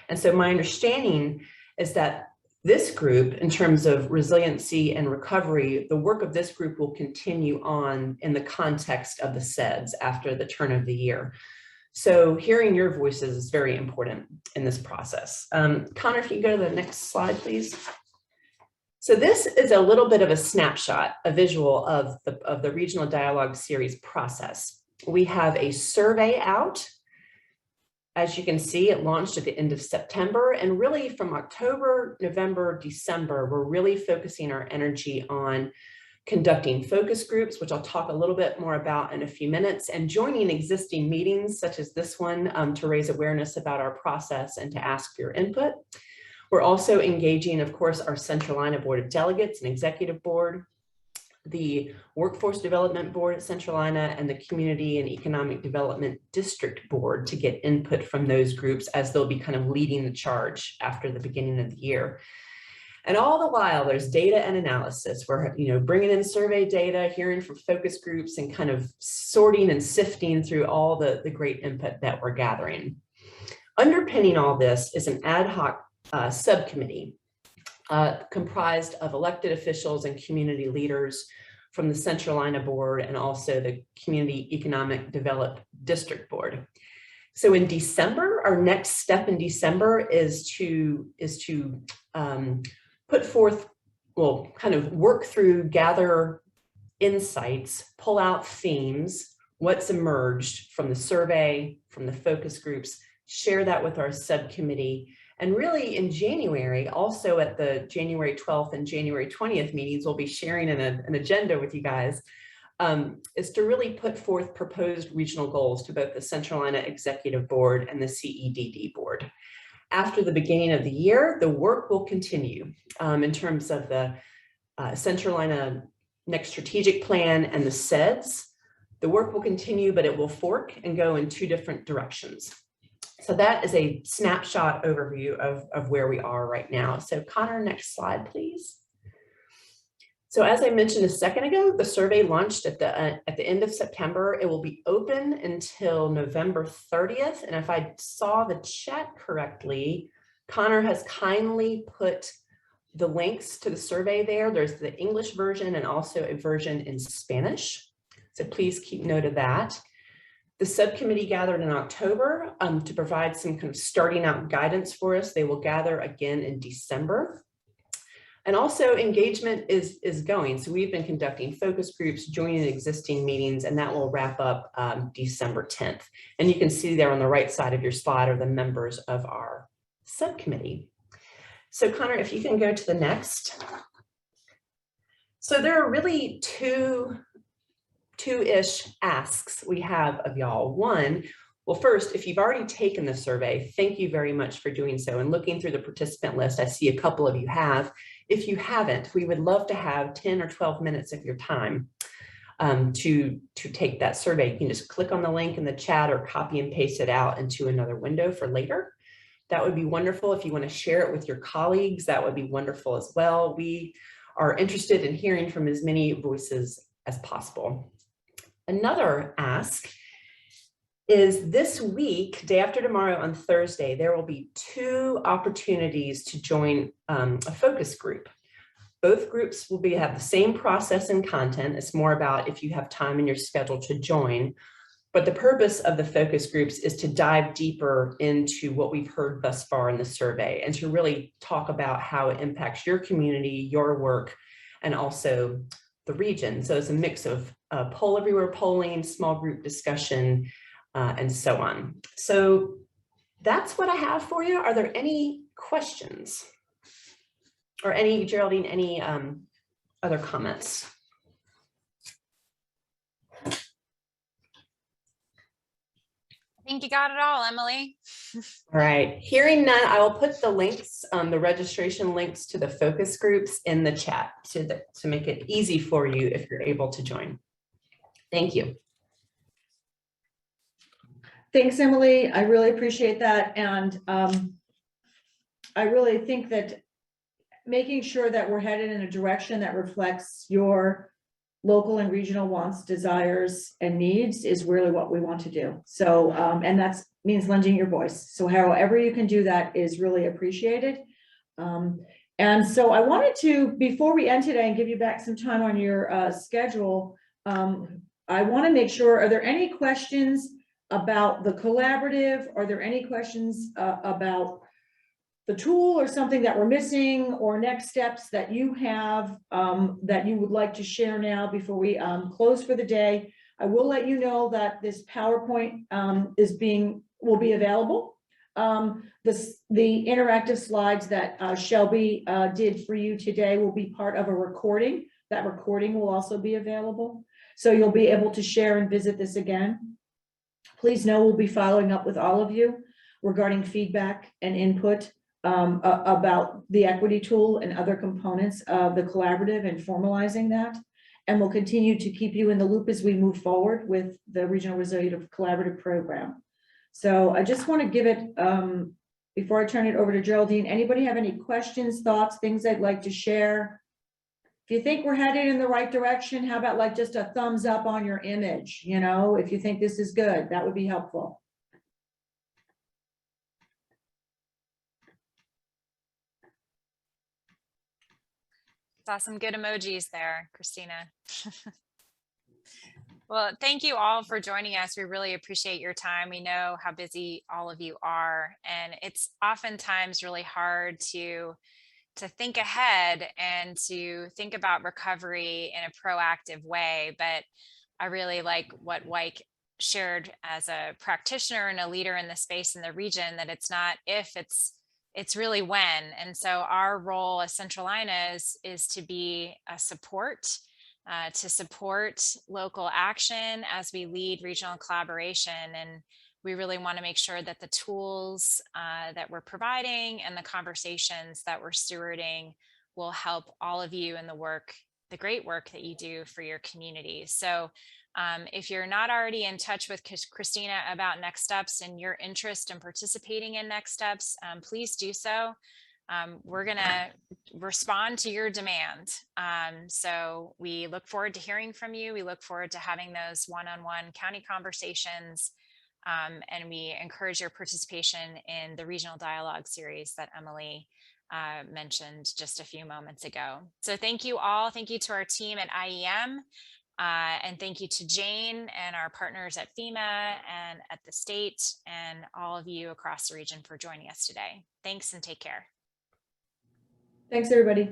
And so my understanding is that this group, in terms of resiliency and recovery, the work of this group will continue on in the context of the CEDS after the turn of the year. So hearing your voices is very important in this process. Connor, if you go to the next slide, please. So this is a little bit of a snapshot, a visual of the Regional Dialogue Series process. We have a survey out. As you can see, it launched at the end of September, and really from October, November, December, we're really focusing our energy on conducting focus groups, which I'll talk a little bit more about in a few minutes, and joining existing meetings such as this one to raise awareness about our process and to ask for your input. We're also engaging, of course, our Centralina Board of Delegates and Executive Board, the Workforce Development Board at Centralina, and the Community and Economic Development District Board to get input from those groups, as they'll be kind of leading the charge after the beginning of the year. And all the while, there's data and analysis. We're, bringing in survey data, hearing from focus groups, and kind of sorting and sifting through all the great input that we're gathering. Underpinning all this is an ad hoc subcommittee comprised of elected officials and community leaders from the Centralina board and also the Community Economic Development District Board. So in December, our next step in December is to put forth, kind of work through, gather insights, pull out themes, what's emerged from the survey, from the focus groups, share that with our subcommittee. And really in January, also at the January 12th and January 20th meetings, we'll be sharing an agenda with you guys, is to really put forth proposed regional goals to both the Centralina Executive Board and the CEDD Board. After the beginning of the year, the work will continue in terms of the Centralina Next Strategic Plan and the CEDS. The work will continue, but it will fork and go in 2 different directions. So that is a snapshot overview of where we are right now. So Connor, next slide, please. So as I mentioned a second ago, the survey launched at the end of September. It will be open until November 30th. And if I saw the chat correctly, Connor has kindly put the links to the survey there. There's the English version and also a version in Spanish. So please keep note of that. The subcommittee gathered in October to provide some kind of starting out guidance for us. They will gather again in December. And also engagement is going. So we've been conducting focus groups, joining existing meetings, and that will wrap up December 10th. And you can see there on the right side of your slide are the members of our subcommittee. So Connor, if you can go to the next. So there are really two-ish asks we have of y'all. One, well, first, if you've already taken the survey, thank you very much for doing so. And looking through the participant list, I see a couple of you have. If you haven't, we would love to have 10 or 12 minutes of your time to take that survey. You can just click on the link in the chat or copy and paste it out into another window for later. That would be wonderful. If you want to share it with your colleagues, that would be wonderful as well. We are interested in hearing from as many voices as possible. Another ask is this week, day after tomorrow on Thursday, there will be 2 opportunities to join a focus group. Both groups will have the same process and content. It's more about if you have time in your schedule to join. But the purpose of the focus groups is to dive deeper into what we've heard thus far in the survey and to really talk about how it impacts your community, your work, and also the region. So it's a mix of poll everywhere polling, small group discussion, and so on. So that's what I have for you. Are there any questions? Or any, Geraldine, any other comments? I think you got it all, Emily. All right, hearing none, I will put the links, the registration links to the focus groups in the chat to make it easy for you if you're able to join. Thank you. Thanks, Emily. I really appreciate that. And I really think that making sure that we're headed in a direction that reflects your local and regional wants, desires, and needs is really what we want to do. So, and that means lending your voice. So however you can do that is really appreciated. And so I wanted to, before we end today and give you back some time on your schedule, I want to make sure, are there any questions about the collaborative? Are there any questions about the tool or something that we're missing, or next steps that you have that you would like to share now before we close for the day? I will let you know that this PowerPoint will be available. The interactive slides that Shelby did for you today will be part of a recording. That recording will also be available. So you'll be able to share and visit this again. Please know we'll be following up with all of you regarding feedback and input about the equity tool and other components of the collaborative and formalizing that. And we'll continue to keep you in the loop as we move forward with the Regional Resilient Collaborative Program. So I just want to give it, before I turn it over to Geraldine, anybody have any questions, thoughts, things they'd like to share? If you think we're headed in the right direction, how about like just a thumbs up on your image? You know, if you think this is good, that would be helpful. Saw some good emojis there, Christina. Well, thank you all for joining us. We really appreciate your time. We know how busy all of you are, and it's oftentimes really hard to think ahead and to think about recovery in a proactive way. But I really like what Wyke shared as a practitioner and a leader in the space in the region, that it's not if, it's really when. And so our role as Centralina is to be a support, to support local action as we lead regional collaboration. And we really want to make sure that the tools that we're providing and the conversations that we're stewarding will help all of you in the great work that you do for your community. So if you're not already in touch with Christina about next steps and your interest in participating in next steps, please do so. We're going to respond to your demand. So we look forward to hearing from you. We look forward to having those one-on-one county conversations. And we encourage your participation in the regional dialogue series that Emily mentioned just a few moments ago. So thank you all. Thank you to our team at IEM. And thank you to Jane and our partners at FEMA and at the state and all of you across the region for joining us today. Thanks and take care. Thanks, everybody.